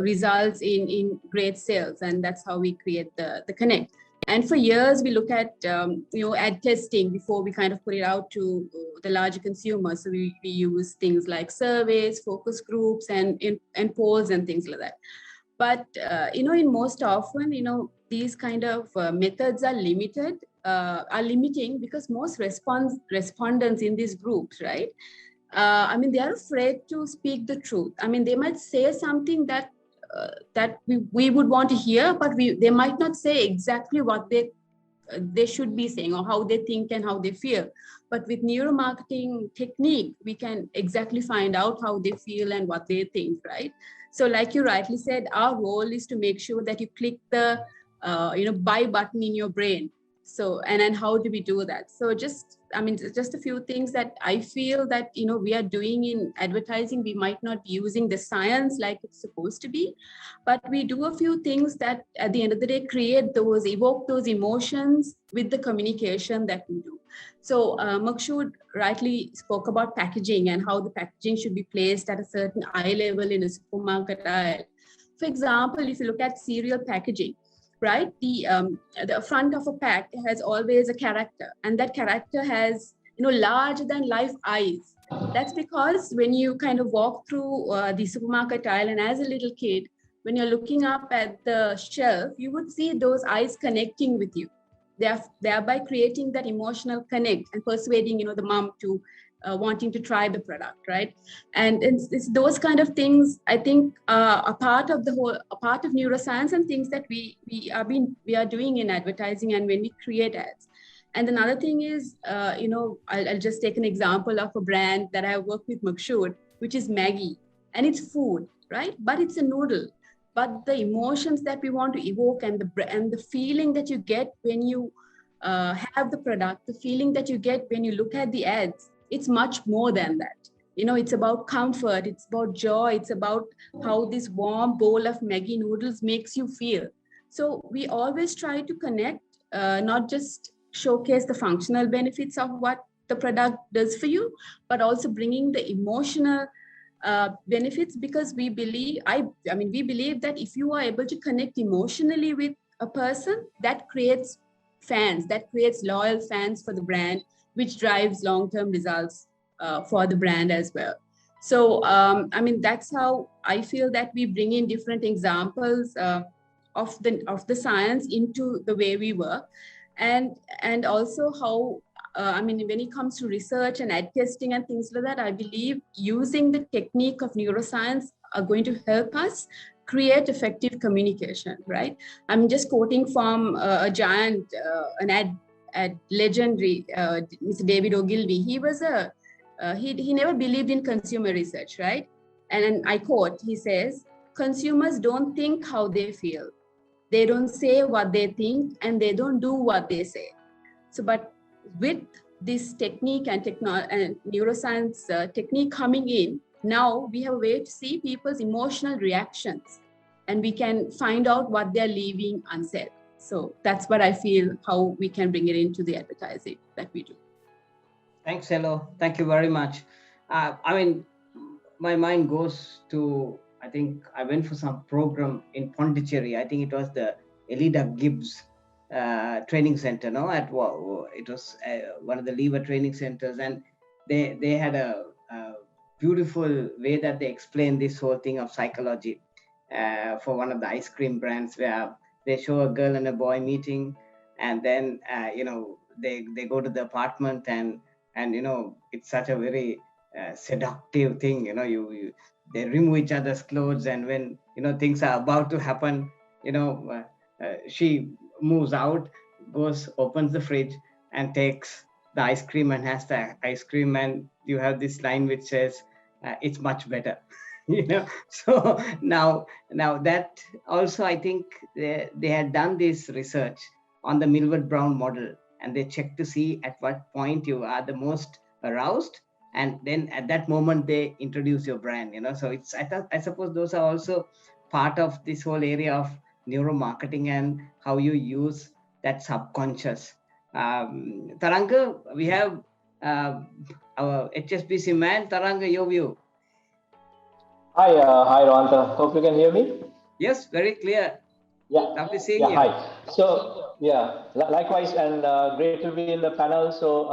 results in great sales, and that's how we create the connect. And for years, we look at, ad testing before we kind of put it out to the larger consumers. So we use things like surveys, focus groups, and polls and things like that. But, in most often, these kind of methods are limiting because most respondents in these groups, right? They are afraid to speak the truth. They might say something that we would want to hear, but they might not say exactly what they should be saying or how they think and how they feel. But with neuromarketing technique, we can exactly find out how they feel and what they think, right? So like you rightly said, our role is to make sure that you click the buy button in your brain. So, and then how do we do that? So just a few things that I feel that, we are doing in advertising. We might not be using the science like it's supposed to be, but we do a few things that at the end of the day evoke those emotions with the communication that we do. So Makshood rightly spoke about packaging and how the packaging should be placed at a certain eye level in a supermarket aisle. For example, if you look at cereal packaging, right? The front of a pack has always a character, and that character has, larger than life eyes. That's because when you kind of walk through the supermarket aisle, and as a little kid, when you're looking up at the shelf, you would see those eyes connecting with you. Thereby creating that emotional connect and persuading, the mom to wanting to try the product, right? And it's those kind of things, I think, a part of neuroscience and things that we are doing in advertising and when we create ads. And another thing is, I'll just take an example of a brand that I work with, Makshood, which is Maggi, and it's food, right? But it's a noodle. But the emotions that we want to evoke and the feeling that you get when you have the product, the feeling that you get when you look at the ads, it's much more than that. It's about comfort, it's about joy, it's about how this warm bowl of Maggi noodles makes you feel. So we always try to connect, not just showcase the functional benefits of what the product does for you, but also bringing the emotional benefits, because we believe that if you are able to connect emotionally with a person, that creates fans, that creates loyal fans for the brand, which drives long-term results for the brand as well. So, that's how I feel that we bring in different examples of the science into the way we work, and also how when it comes to research and ad testing and things like that, I believe using the technique of neuroscience are going to help us create effective communication, right? I'm just quoting from a giant, an ad legendary, Mr. David Ogilvy. He was he never believed in consumer research, right? And I quote, he says, consumers don't think how they feel. They don't say what they think, and they don't do what they say. So, but with this technique and neuroscience technique coming in, now we have a way to see people's emotional reactions, and we can find out what they're leaving unsaid. So that's what I feel, how we can bring it into the advertising that we do. Thanks, Hello. Thank you very much. My mind goes to, I think I went for some program in Pondicherry. I think it was the Elida Gibbs training center, no? It was one of the lever training centers, and they had a beautiful way that they explained this whole thing of psychology for one of the ice cream brands, where they show a girl and a boy meeting, and then they go to the apartment, and it's such a very seductive thing. They remove each other's clothes, and when things are about to happen, she moves out, opens the fridge, and takes the ice cream and has the ice cream, and you have this line which says, "It's much better." So now that also, I think they had done this research on the Millward Brown model, and they check to see at what point you are the most aroused, and then at that moment they introduce your brand. So it's I suppose those are also part of this whole area of neuromarketing and how you use that subconscious. Taranga, we have our HSBC man. Taranga, your view. Hi, Ronta. Hope you can hear me. Yes, very clear. Yeah. Lovely seeing you. Hi. So, likewise, and great to be in the panel. So,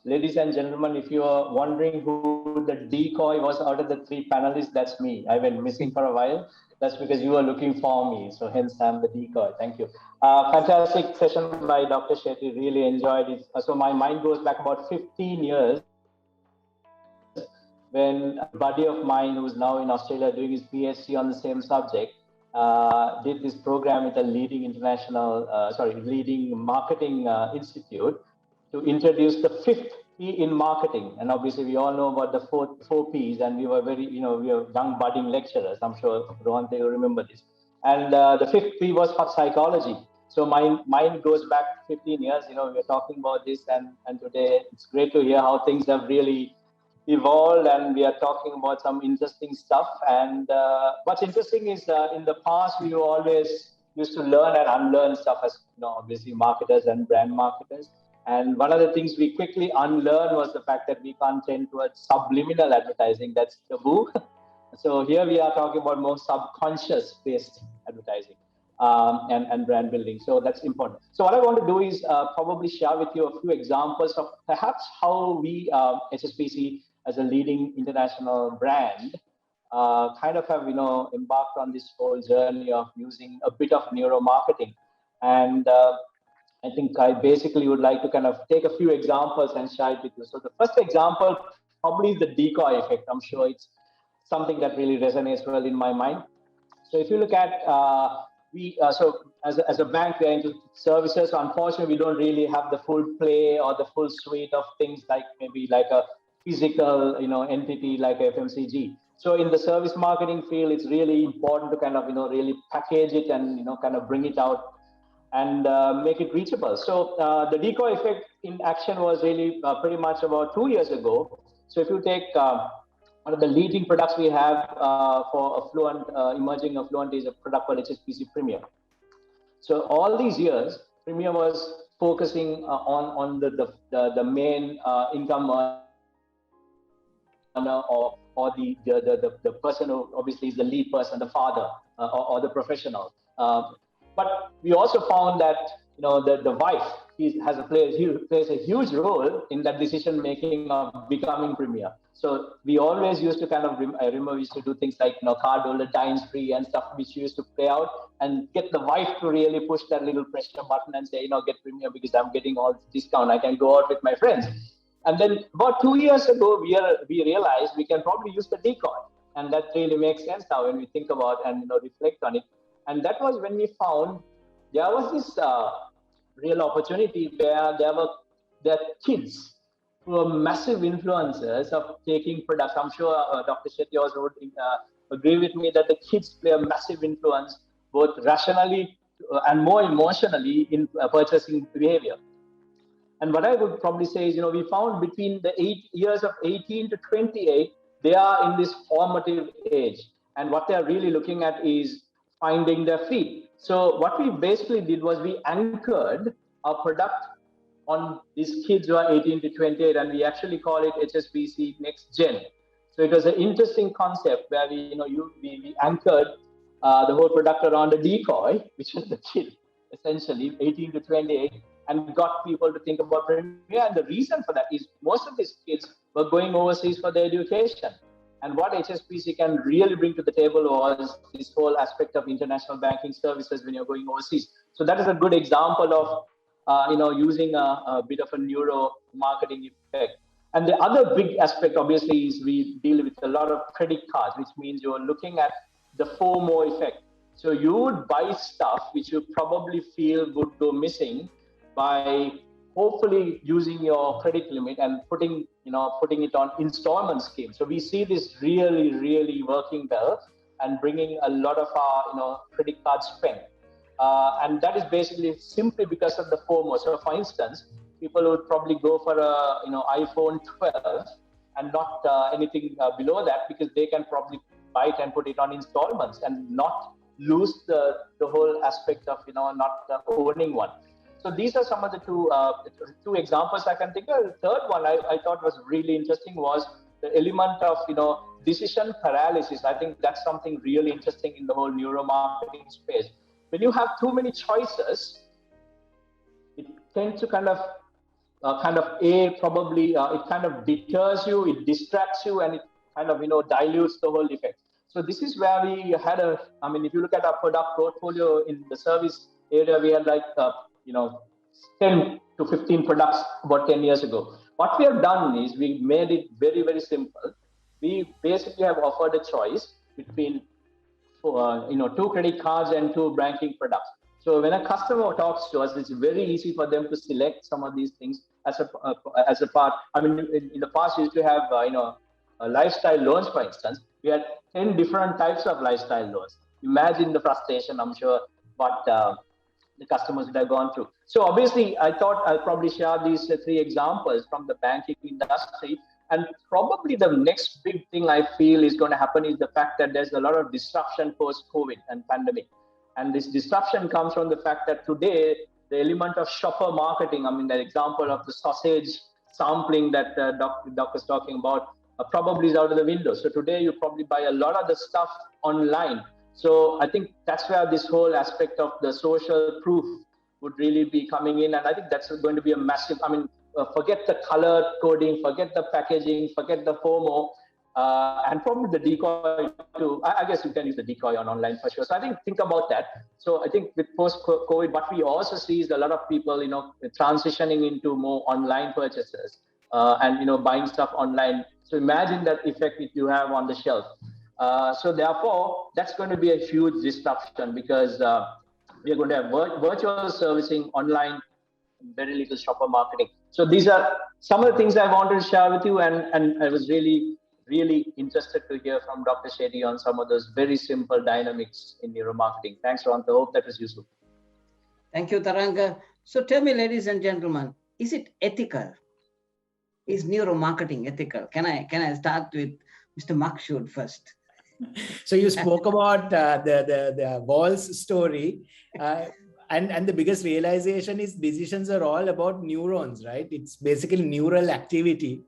ladies and gentlemen, if you are wondering who the decoy was out of the three panelists, that's me. I've been missing for a while. That's because you were looking for me. So, hence, I'm the decoy. Thank you. Fantastic session by Dr. Shetty. Really enjoyed it. So, my mind goes back about 15 years. When a buddy of mine who's now in Australia doing his PhD on the same subject did this program with a leading leading marketing institute to introduce the fifth P in marketing. And obviously we all know about the four Ps, and we were we were young budding lecturers. I'm sure Rohan, they will remember this. And the fifth P was for psychology. So my mind goes back 15 years, we were talking about this, and today it's great to hear how things have really evolved, and we are talking about some interesting stuff. And what's interesting is in the past we always used to learn and unlearn stuff as obviously marketers and brand marketers. And one of the things we quickly unlearned was the fact that we can't tend towards subliminal advertising. That's taboo. So here we are talking about more subconscious based advertising and brand building. So that's important. So what I want to do is probably share with you a few examples of perhaps how we HSBC as a leading international brand kind of have embarked on this whole journey of using a bit of neuromarketing. And I think I basically would like to kind of take a few examples and share it with you. So the first example probably is the decoy effect. I'm sure it's something that really resonates well in my mind. So if you look at so as a bank, we are into services. So unfortunately, we don't really have the full play or the full suite of things like maybe like a physical entity like FMCG. So in the service marketing field, it's really important to kind of really package it and kind of bring it out and make it reachable. So the decoy effect in action was really pretty much about 2 years ago. So if you take one of the leading products we have for affluent, emerging affluent is a product called HSBC Premier. So all these years, Premier was focusing on the main income earner or the person who obviously is the lead person, the father or the professional. But we also found that the wife plays a huge role in that decision making of becoming Premier. So we always used to kind of, I remember we used to do things like, card holder times free and stuff, which used to play out and get the wife to really push that little pressure button and say, get premium because I'm getting all this discount. I can go out with my friends. And then about 2 years ago, we realized we can probably use the decoy. And that really makes sense now when we think about and reflect on it. And that was when we found there was this real opportunity where there are kids who are massive influencers of taking products. I'm sure Dr. Shetty also would agree with me that the kids play a massive influence, both rationally and more emotionally in purchasing behavior. And what I would probably say is, we found between the years of 18 to 28, they are in this formative age. And what they're really looking at is finding their feet. So what we basically did was we anchored our product on these kids who are 18 to 28, and we actually call it HSBC Next Gen. So it was an interesting concept where we anchored the whole product around a decoy, which was the kid, essentially 18 to 28, and got people to think about premium. And the reason for that is most of these kids were going overseas for their education. And what HSBC can really bring to the table was this whole aspect of international banking services when you're going overseas. So that is a good example of using a bit of a neuro marketing effect. And the other big aspect, obviously, is we deal with a lot of credit cards, which means you're looking at the Fomo effect. So you would buy stuff which you probably feel would go missing by hopefully using your credit limit and putting it on installment scheme. So we see this really, really working well and bringing a lot of our credit card spend. And that is basically simply because of the Fomo. So for instance, people would probably go for a iPhone 12 and not anything below that, because they can probably buy it and put it on installments and not lose the whole aspect of not owning one. So these are some of the two examples I can think of. The third one I thought was really interesting was the element of decision paralysis. I think that's something really interesting in the whole neuromarketing space. When you have too many choices, it tends to kind of deters you, it distracts you, and it kind of dilutes the whole effect. So this is where we had if you look at our product portfolio in the service area, we had 10 to 15 products about 10 years ago. What we have done is we made it very, very simple. We basically have offered a choice between 2 credit cards and 2 banking products. So when a customer talks to us, it's very easy for them to select some of these things as a part. In the past, we used to have lifestyle loans, for instance. We had 10 different types of lifestyle loans. Imagine the frustration, I'm sure, what the customers would have gone through. So obviously, I thought I'll probably share these 3 examples from the banking industry. And probably the next big thing I feel is going to happen is the fact that there's a lot of disruption post-COVID and pandemic. And this disruption comes from the fact that today, the element of shopper marketing, that example of the sausage sampling that Doc was talking about, probably is out of the window. So today, you probably buy a lot of the stuff online. So I think that's where this whole aspect of the social proof would really be coming in. And I think that's going to be a massive, forget the color coding, forget the packaging, forget the Fomo, and probably the decoy too. I guess you can use the decoy on online for sure. So I think about that. So I think with post-COVID, what we also see is a lot of people, transitioning into more online purchases and, buying stuff online. So imagine that effect that you have on the shelf. So therefore, that's going to be a huge disruption because we're going to have virtual servicing online, very little shopper marketing. So these are some of the things I wanted to share with you, and I was really, really interested to hear from Dr. Shetty on some of those very simple dynamics in neuromarketing. Thanks, Ron. I hope that was useful. Thank you, Taranga. So tell me, ladies and gentlemen, is it ethical? Is neuromarketing ethical? Can I start with Mr. Maksud first? So you spoke about the walls story. And the biggest realization is decisions are all about neurons, right? It's basically neural activity.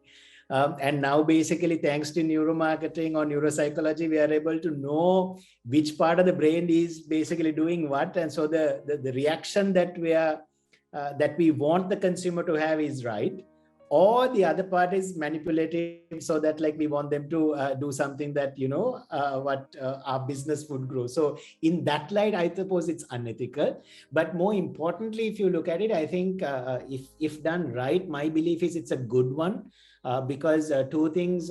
And now basically, thanks to neuromarketing or neuropsychology, we are able to know which part of the brain is basically doing what. And so the reaction that we want the consumer to have is right. or the other part is manipulative, so that like we want them to do something that, you know, our business would grow. So in that light, I suppose it's unethical. But more importantly, if you look at it, I think if done right, my belief is it's a good one. Because two things,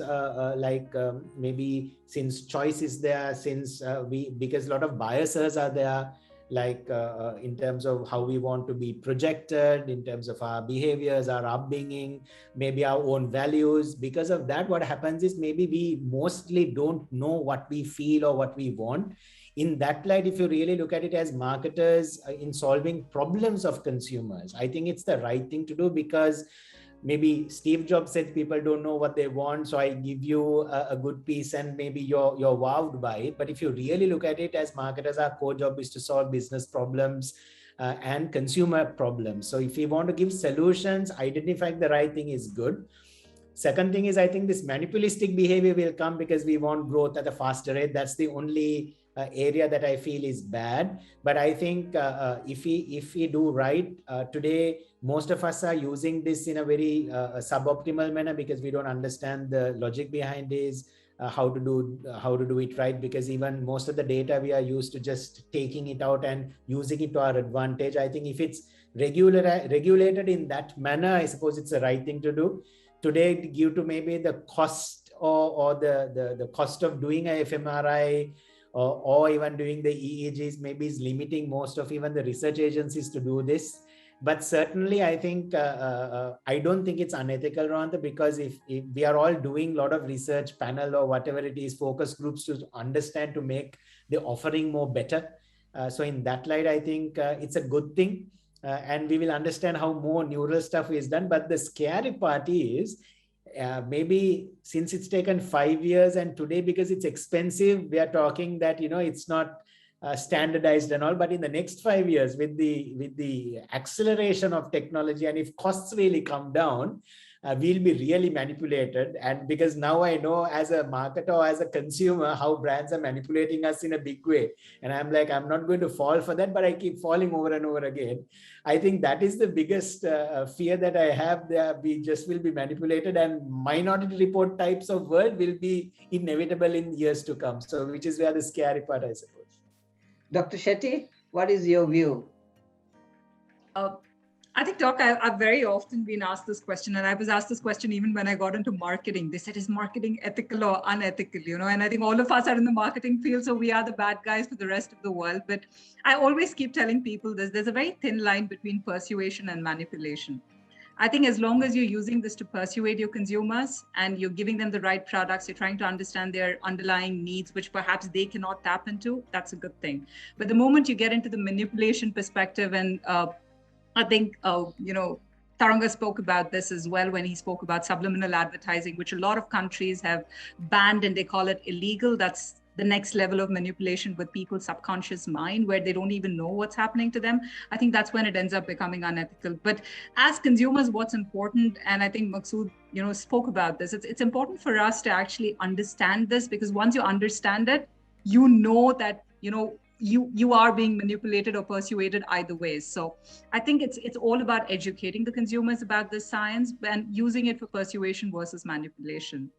maybe since choice is there, since because a lot of biases are there, like in terms of how we want to be projected, in terms of our behaviors, our upbringing, maybe our own values. Because of that, what happens is maybe we mostly don't know what we feel or what we want. In that light, if you really look at it as marketers in solving problems of consumers, I think it's the right thing to do, because maybe Steve Jobs said people don't know what they want, so I give you a good piece and maybe you're wowed by it. But if you really look at it as marketers, our core job is to solve business problems and consumer problems. So if we want to give solutions, identifying the right thing is good. Second thing is, I think this manipulistic behavior will come because we want growth at a faster rate. That's the only area that I feel is bad. But I think if we do right, today most of us are using this in a very suboptimal manner, because we don't understand the logic behind this, how to do it right. Because even most of the data, we are used to just taking it out and using it to our advantage. I think if it's regulated in that manner, I suppose it's the right thing to do. Today, due to maybe the cost or the cost of doing a fMRI or even doing the EEGs, maybe is limiting most of even the research agencies to do this. But certainly, I think I don't think it's unethical, Ranta, because if we are all doing a lot of research panel or whatever it is, focus groups to understand, to make the offering more better. So in that light, I think it's a good thing. And we will understand how more neural stuff is done. But the scary part is maybe since it's taken 5 years, and today because it's expensive, we are talking that, you know, it's not standardized and all. But in the next 5 years, with the acceleration of technology, and if costs really come down, we'll be really manipulated. And because now I know as a marketer or as a consumer how brands are manipulating us in a big way, and I'm like, I'm not going to fall for that, but I keep falling over and over again. I think that is the biggest fear that I have, that we just will be manipulated, and Minority Report types of world will be inevitable in years to come. So which is where the scary part, I suppose. Dr. Shetty, what is your view? I think, Doc, I've very often been asked this question, and I was asked this question even when I got into marketing. They said, is marketing ethical or unethical? You know, and I think all of us are in the marketing field, so we are the bad guys for the rest of the world. But I always keep telling people this: there's a very thin line between persuasion and manipulation. I think as long as you're using this to persuade your consumers and you're giving them the right products, you're trying to understand their underlying needs, which perhaps they cannot tap into, that's a good thing. But the moment you get into the manipulation perspective, and I think, Taranga spoke about this as well when he spoke about subliminal advertising, which a lot of countries have banned, and they call it illegal. That's the next level of manipulation with people's subconscious mind, where they don't even know what's happening to them. I think that's when it ends up becoming unethical. But as consumers, what's important, and I think Maksud, spoke about this, it's important for us to actually understand this, because once you understand it, you know that, you are being manipulated or persuaded either way. So I think it's all about educating the consumers about this science and using it for persuasion versus manipulation.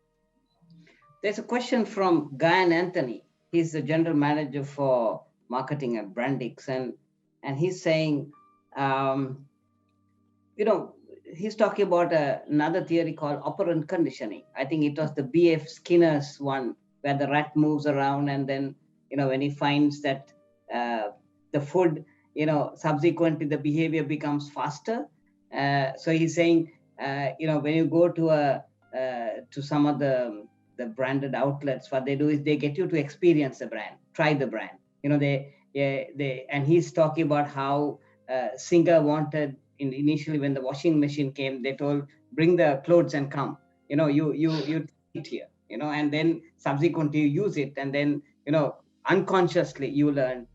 There's a question from Guyan Anthony. He's the general manager for marketing at Brandix, and he's saying, he's talking about another theory called operant conditioning. I think it was the B.F. Skinner's one, where the rat moves around, and then when he finds that the food, subsequently the behavior becomes faster. So he's saying, when you go to some of the branded outlets, what they do is they get you to experience the brand, try the brand. And he's talking about how Singer wanted initially when the washing machine came, they told, bring the clothes and come. You eat here. And then subsequently you use it, and then unconsciously you learn,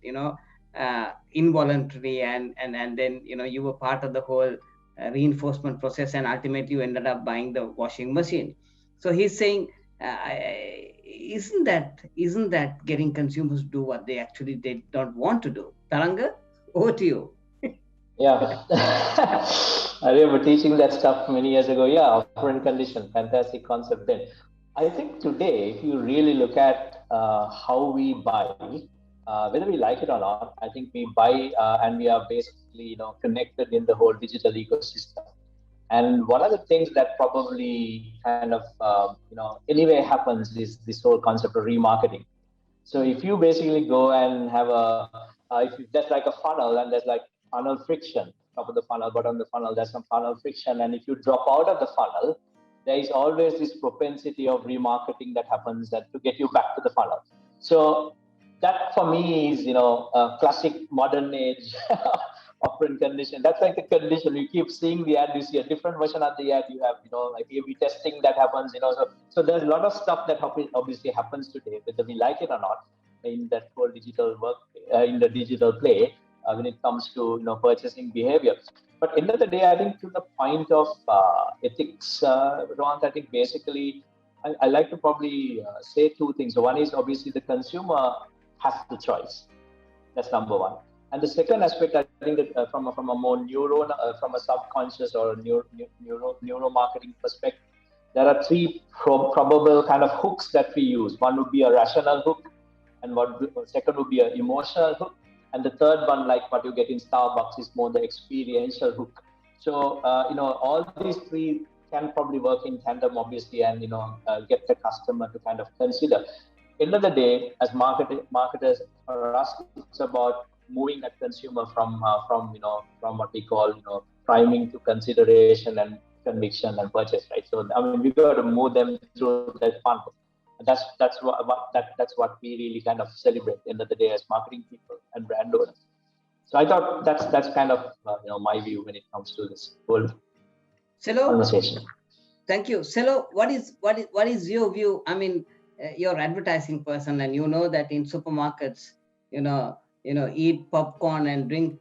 involuntarily, and then you were part of the whole reinforcement process, and ultimately you ended up buying the washing machine. So he's saying, isn't that getting consumers to do what they actually don't want to do? Taranga, over to you. Yeah. I remember teaching that stuff many years ago. Yeah, operant condition, fantastic concept then. I think today, if you really look at how we buy, whether we like it or not, I think we buy and we are basically, connected in the whole digital ecosystem. And one of the things that probably kind of, anyway happens is this whole concept of remarketing. So if you basically go and have if you, there's like a funnel and there's like funnel friction, top of the funnel, bottom of the funnel, there's some funnel friction. And if you drop out of the funnel, there is always this propensity of remarketing that happens that to get you back to the funnel. So that for me is, a classic modern age operant condition. That's like the condition. You keep seeing the ad, you see a different version of the ad, you have, like A/B testing that happens, so there's a lot of stuff that obviously happens today, whether we like it or not, in that whole digital work, in the digital play, when it comes to, purchasing behavior. But end of the day, I think to the point of ethics, Rohan, I think basically, I like to probably say two things. One is obviously the consumer has the choice. That's number one. And the second aspect, I think that from a more from a subconscious or neuro marketing perspective, there are three probable kind of hooks that we use. One would be a rational hook, and second would be an emotional hook, and the third one, like what you get in Starbucks, is more the experiential hook. So all these three can probably work in tandem, obviously, and get the customer to kind of consider. End of the day, as marketers, for us, it's about moving that consumer from what we call priming to consideration and conviction and purchase, right? So I mean, we got to move them through that funnel. That's what we really kind of celebrate end of the day as marketing people and brand owners. So I thought that's kind of my view when it comes to this whole conversation. Thank you, Selo. What is your view? I mean, you're an advertising person, and you know that in supermarkets, eat popcorn and drink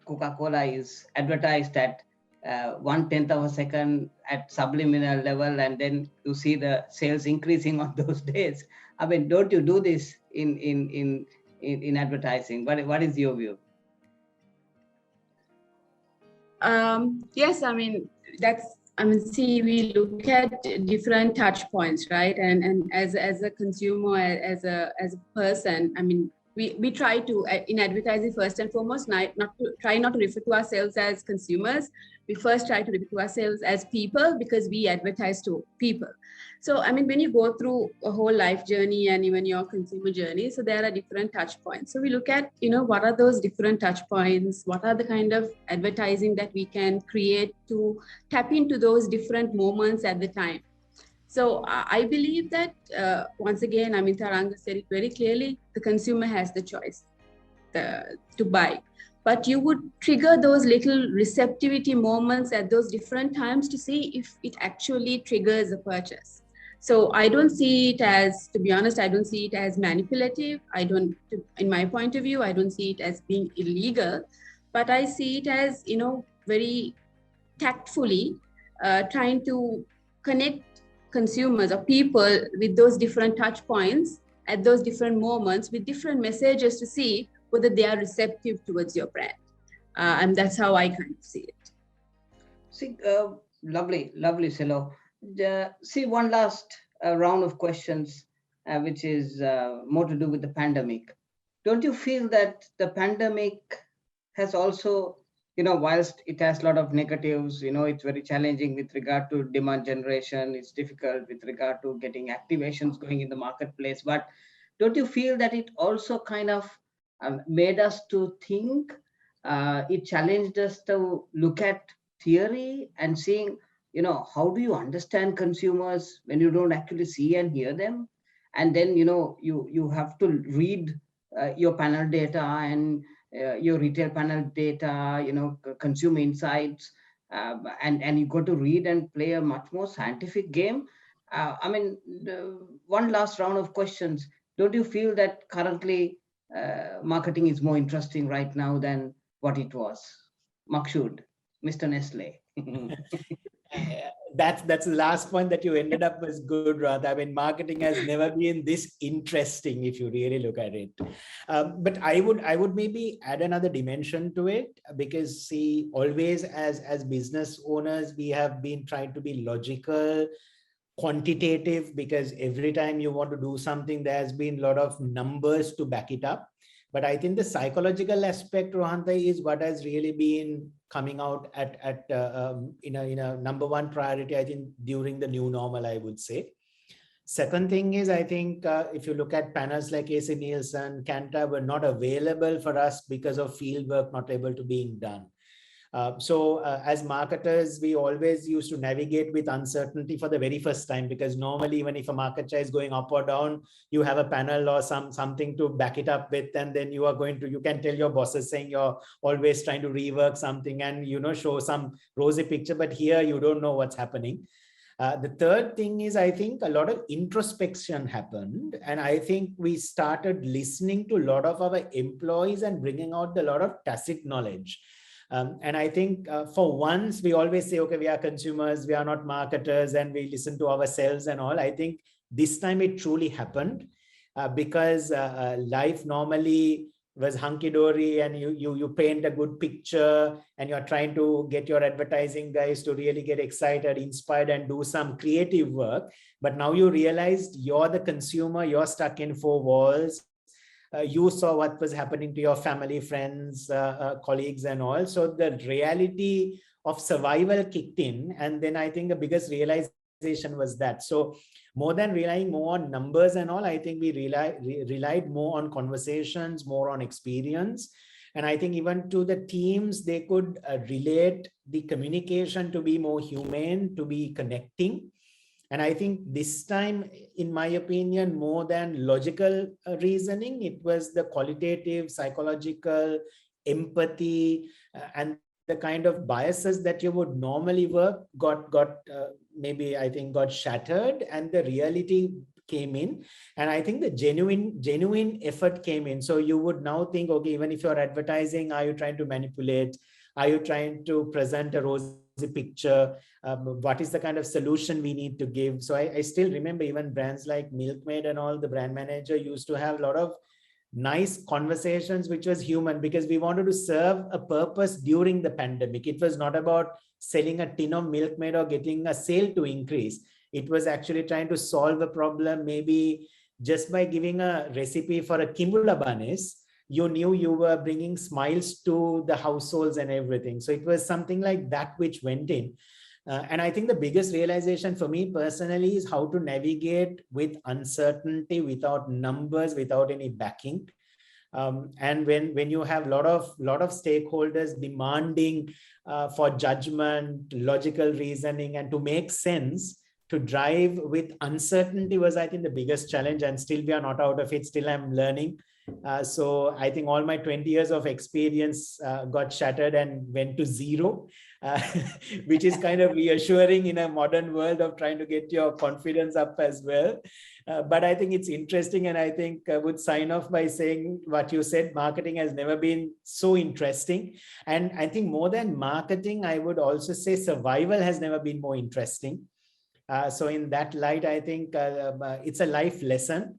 Coca-Cola is advertised at 1/10 of a second at subliminal level, and then you see the sales increasing on those days. I mean, don't you do this in advertising? What is your view? Yes, I mean, see, we look at different touch points, right? And as a consumer, as a person, I mean, we try to, in advertising, first and foremost, try not to refer to ourselves as consumers. We first try to refer to ourselves as people, because we advertise to people. So, I mean, when you go through a whole life journey and even your consumer journey, so there are different touch points. So we look at, what are those different touch points? What are the kind of advertising that we can create to tap into those different moments at the time? So I believe that, once again, I mean, Taranga said it very clearly, the consumer has the choice to buy. But you would trigger those little receptivity moments at those different times to see if it actually triggers a purchase. So I don't see it as, to be honest, I don't see it as manipulative. In my point of view, I don't see it as being illegal, but I see it as, very tactfully trying to connect consumers or people with those different touch points at those different moments with different messages to see whether they are receptive towards your brand. And that's how I kind of see it. See, lovely, Selo. See, one last round of questions, which is more to do with the pandemic. Don't you feel that the pandemic has also, whilst it has a lot of negatives, it's very challenging with regard to demand generation, it's difficult with regard to getting activations going in the marketplace, but don't you feel that it also kind of made us to think, it challenged us to look at theory and seeing, how do you understand consumers when you don't actually see and hear them? And then, you have to read your panel data and your retail panel data, consumer insights, and you got to read and play a much more scientific game. I mean, one last round of questions. Don't you feel that currently marketing is more interesting right now than what it was? Maksud, Mr. Nestle. That's the last point that you ended up was good, Radha. I mean, marketing has never been this interesting if you really look at it. But I would maybe add another dimension to it, because see, always as business owners, we have been trying to be logical, quantitative, because every time you want to do something, there has been a lot of numbers to back it up. But I think the psychological aspect, Rohanta, is what has really been coming out in a number one priority, I think, during the new normal, I would say. Second thing is, I think if you look at panels like AC Nielsen, Kantar were not available for us because of field work not able to being done. So as marketers, we always used to navigate with uncertainty for the very first time, because normally even if a market share is going up or down, you have a panel or something to back it up with, and then you can tell your bosses saying you're always trying to rework something and, show some rosy picture, but here you don't know what's happening. The third thing is, I think a lot of introspection happened, and I think we started listening to a lot of our employees and bringing out a lot of tacit knowledge. And I think for once, we always say, okay, we are consumers, we are not marketers, and we listen to ourselves and all. I think this time it truly happened because life normally was hunky-dory, and you paint a good picture, and you're trying to get your advertising guys to really get excited, inspired, and do some creative work. But now you realized you're the consumer, you're stuck in four walls. You saw what was happening to your family, friends, colleagues, and all. So the reality of survival kicked in. And then I think the biggest realization was that. So more than relying more on numbers and all, I think we relied more on conversations, more on experience. And I think even to the teams, they could relate the communication to be more humane, to be connecting. And I think this time, in my opinion, more than logical reasoning, it was the qualitative, psychological, empathy, and the kind of biases that you would normally work got shattered, and the reality came in. And I think the genuine effort came in. So you would now think, okay, even if you're advertising, are you trying to manipulate? Are you trying to present a rosy picture? What is the kind of solution we need to give? So I still remember even brands like Milkmaid and all, the brand manager used to have a lot of nice conversations, which was human, because we wanted to serve a purpose during the pandemic. It was not about selling a tin of Milkmaid or getting a sale to increase. It was actually trying to solve a problem, maybe just by giving a recipe for a Kimbula Banis. You knew you were bringing smiles to the households and everything. So it was something like that which went in. And I think the biggest realization for me personally is how to navigate with uncertainty, without numbers, without any backing. And when you have a lot of stakeholders demanding for judgment, logical reasoning, and to make sense, to drive with uncertainty was, I think, the biggest challenge. And still we are not out of it. Still I'm learning. So I think all my 20 years of experience got shattered and went to zero, which is kind of reassuring in a modern world of trying to get your confidence up as well. But I think it's interesting, and I think I would sign off by saying what you said, marketing has never been so interesting. And I think more than marketing, I would also say survival has never been more interesting. So in that light, I think it's a life lesson.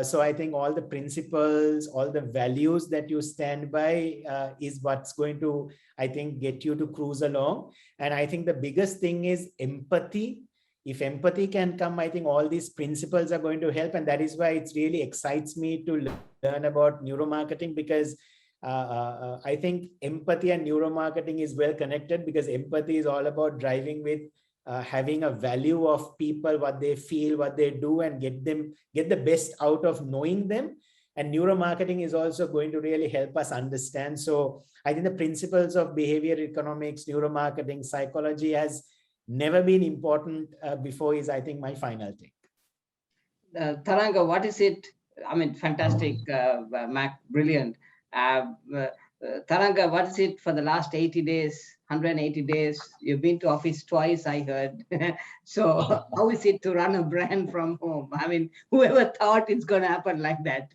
So I think all the principles, all the values that you stand by is what's going to, I think, get you to cruise along. And I think the biggest thing is empathy. If empathy can come, I think all these principles are going to help. And that is why it really excites me to learn about neuromarketing, because I think empathy and neuromarketing is well connected, because empathy is all about driving with having a value of people, what they feel, what they do, and get the best out of knowing them. And neuromarketing is also going to really help us understand. So I think the principles of behavior economics, neuromarketing, psychology has never been important before is, I think, my final take. Taranga, what is it? I mean, fantastic, Mac, brilliant. Taranga, what is it for the last 80 days, 180 days? You've been to office twice, I heard. So how is it to run a brand from home? I mean, whoever thought it's going to happen like that?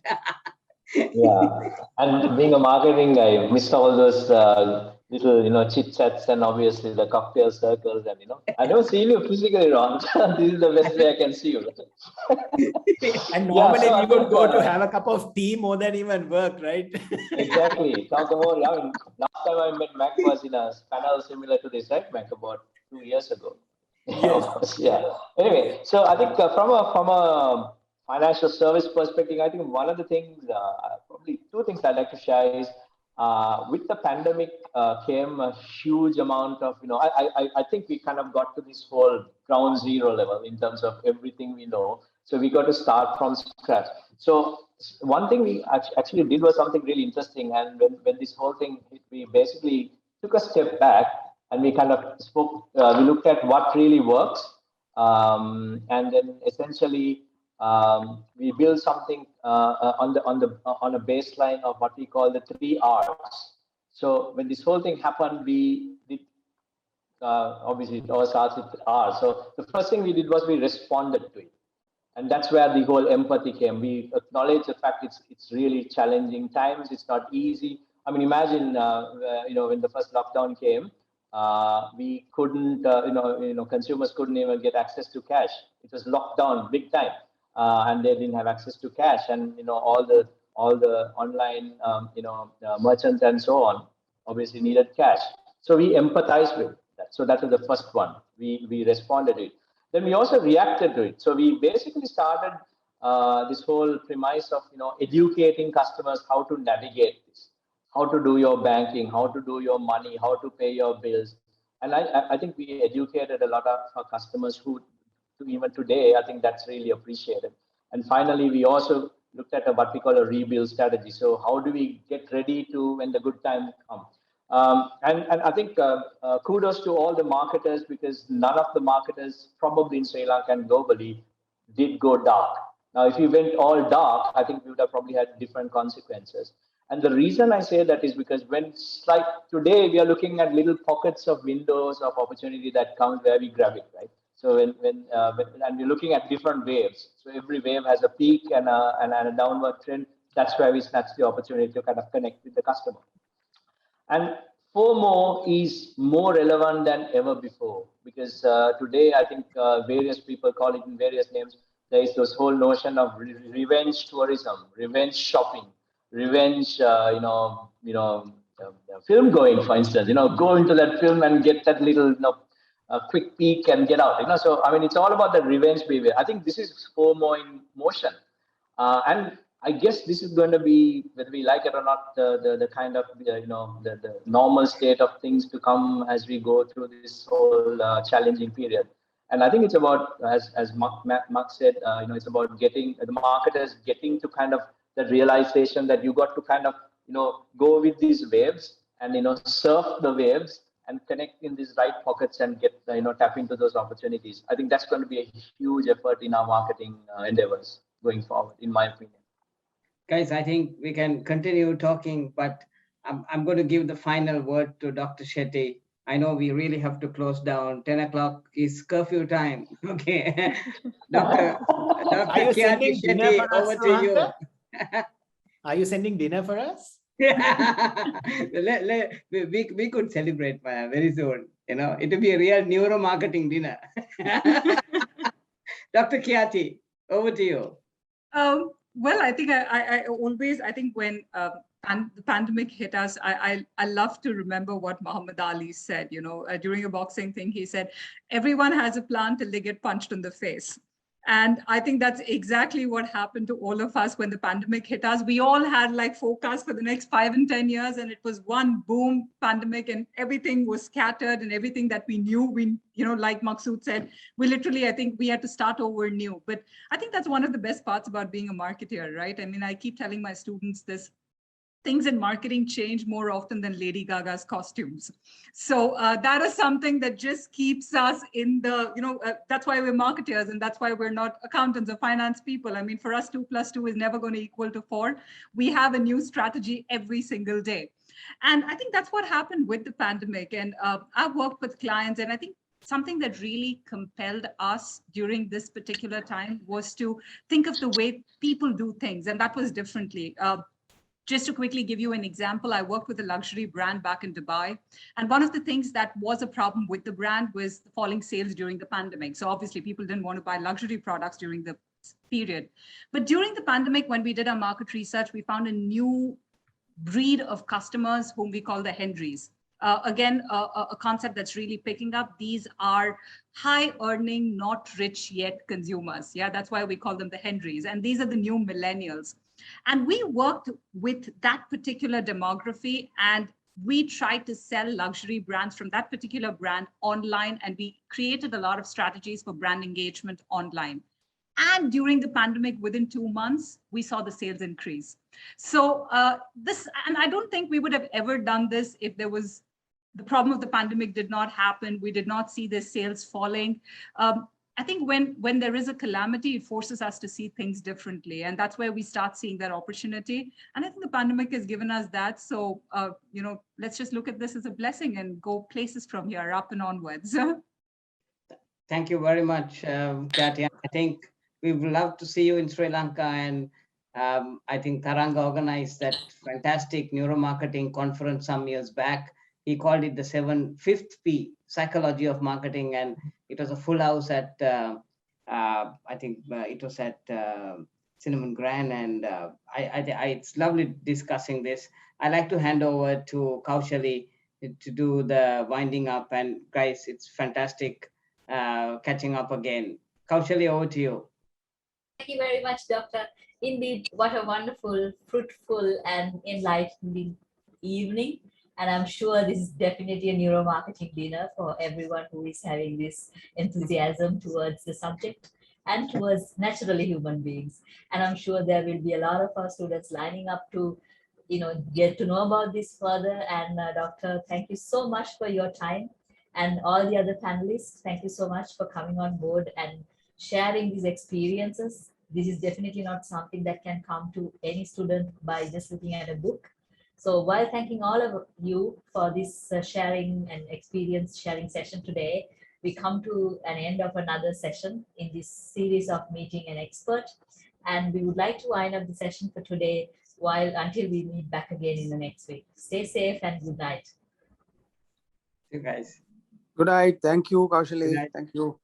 Yeah, and being a marketing guy, missed all those little chit chats and obviously the cocktail circles and I never seen you physically, Ron. This is the best way I can see you. And normally so we would go to have a cup of tea more than even work, right? Exactly. Talk about, last time I met Mac was in a panel similar to this, right, Mac, about 2 years ago. Yes. Yeah. Anyway, so I think from a financial service perspective, I think one of the things, probably two things I'd like to share is, with the pandemic came a huge amount of, I think we kind of got to this whole ground zero level in terms of everything we know. So we got to start from scratch. So one thing we actually did was something really interesting. And when this whole thing hit, we basically took a step back and we kind of we looked at what really works. And then essentially, we build something on a baseline of what we call the 3 R's. So when this whole thing happened, we did obviously it all starts with R. So the first thing we did was we responded to it, and that's where the whole empathy came. We acknowledge the fact it's really challenging times. It's not easy. I mean, imagine when the first lockdown came. We couldn't, consumers couldn't even get access to cash. It was locked down big time, and they didn't have access to cash. And all the online, merchants and so on, obviously needed cash. So we empathized with that. So that was the first one. We responded to it. Then we also reacted to it. So we basically started this whole premise of educating customers how to navigate this, how to do your banking, how to do your money, how to pay your bills. And I think we educated a lot of our customers who, even today, I think that's really appreciated. And finally, we also looked at what we call a rebuild strategy. So how do we get ready to when the good time comes? And I think kudos to all the marketers, because none of the marketers, probably in Sri Lanka and globally, did go dark. Now, if you went all dark, I think we would have probably had different consequences. And the reason I say that is because like today, we are looking at little pockets of windows of opportunity that comes where we grab it, right? So and we're looking at different waves. So every wave has a peak and a downward trend. That's where we snatch the opportunity to kind of connect with the customer. And FOMO is more relevant than ever before, because today I think various people call it in various names. There is this whole notion of revenge tourism, revenge shopping, revenge, film going, for instance. Go into that film and get that little, quick peek and get out. So I mean, it's all about the revenge behavior. I think this is FOMO in motion, and I guess this is going to be, whether we like it or not, the kind of the normal state of things to come as we go through this whole challenging period. And I think it's about, as Mark said, it's about getting the marketers getting to kind of the realization that you got to kind of go with these waves and surf the waves and connect in these right pockets and get tap into those opportunities. I think that's going to be a huge effort in our marketing endeavors going forward, in my opinion. Guys, I think we can continue talking, but I'm going to give the final word to Dr. Shetty. I know we really have to close down. 10 o'clock is curfew time. Okay. Dr. Khyati Shetty, over to you. Are you sending dinner for us? we could celebrate very soon. It will be a real Neuro Marketing dinner. Dr. Khyati, over to you. Well, I think I always, I think when the pandemic hit us, I love to remember what Muhammad Ali said, during a boxing thing. He said, everyone has a plan till they get punched in the face. And I think that's exactly what happened to all of us when the pandemic hit us. We all had like forecasts for the next 5 and 10 years, and it was one boom pandemic, and everything was scattered, and everything that we knew, like Maksud said, we literally, I think we had to start over new. But I think that's one of the best parts about being a marketer, right? I mean, I keep telling my students this. Things in marketing change more often than Lady Gaga's costumes. So that is something that just keeps us in the, that's why we're marketers, and that's why we're not accountants or finance people. I mean, for us, 2 + 2 is never going to equal to 4. We have a new strategy every single day. And I think that's what happened with the pandemic. And I've worked with clients, and I think something that really compelled us during this particular time was to think of the way people do things. And that was differently. Just to quickly give you an example, I worked with a luxury brand back in Dubai. And one of the things that was a problem with the brand was the falling sales during the pandemic. So obviously people didn't want to buy luxury products during the period. But during the pandemic, when we did our market research, we found a new breed of customers whom we call the Henrys. Again, a concept that's really picking up. These are high earning, not rich yet consumers. Yeah, that's why we call them the Henrys. And these are the new millennials. And we worked with that particular demography, and we tried to sell luxury brands from that particular brand online. And we created a lot of strategies for brand engagement online. And during the pandemic, within 2 months, we saw the sales increase. So and I don't think we would have ever done this if there was the problem of the pandemic did not happen. We did not see the sales falling. I think when there is a calamity, it forces us to see things differently. And that's where we start seeing that opportunity. And I think the pandemic has given us that. So, let's just look at this as a blessing and go places from here, up and onwards. Thank you very much, Khyati. I think we would love to see you in Sri Lanka. And I think Taranga organized that fantastic neuromarketing conference some years back. He called it the 5th P, Psychology of Marketing. And it was a full house at, I think it was at Cinnamon Grand. And it's lovely discussing this. I'd like to hand over to Kaushali to do the winding up. And guys, it's fantastic catching up again. Kaushali, over to you. Thank you very much, Doctor. Indeed, what a wonderful, fruitful, and enlightening evening. And I'm sure this is definitely a neuromarketing dinner for everyone who is having this enthusiasm towards the subject and towards naturally human beings. And I'm sure there will be a lot of our students lining up to, get to know about this further. And Doctor, thank you so much for your time. And all the other panelists, thank you so much for coming on board and sharing these experiences. This is definitely not something that can come to any student by just looking at a book. So while thanking all of you for this sharing and experience sharing session today, we come to an end of another session in this series of Meeting an Expert. And we would like to wind up the session for today until we meet back again in the next week. Stay safe and good night. You guys. Good night. Thank you, Kaushali. Thank you.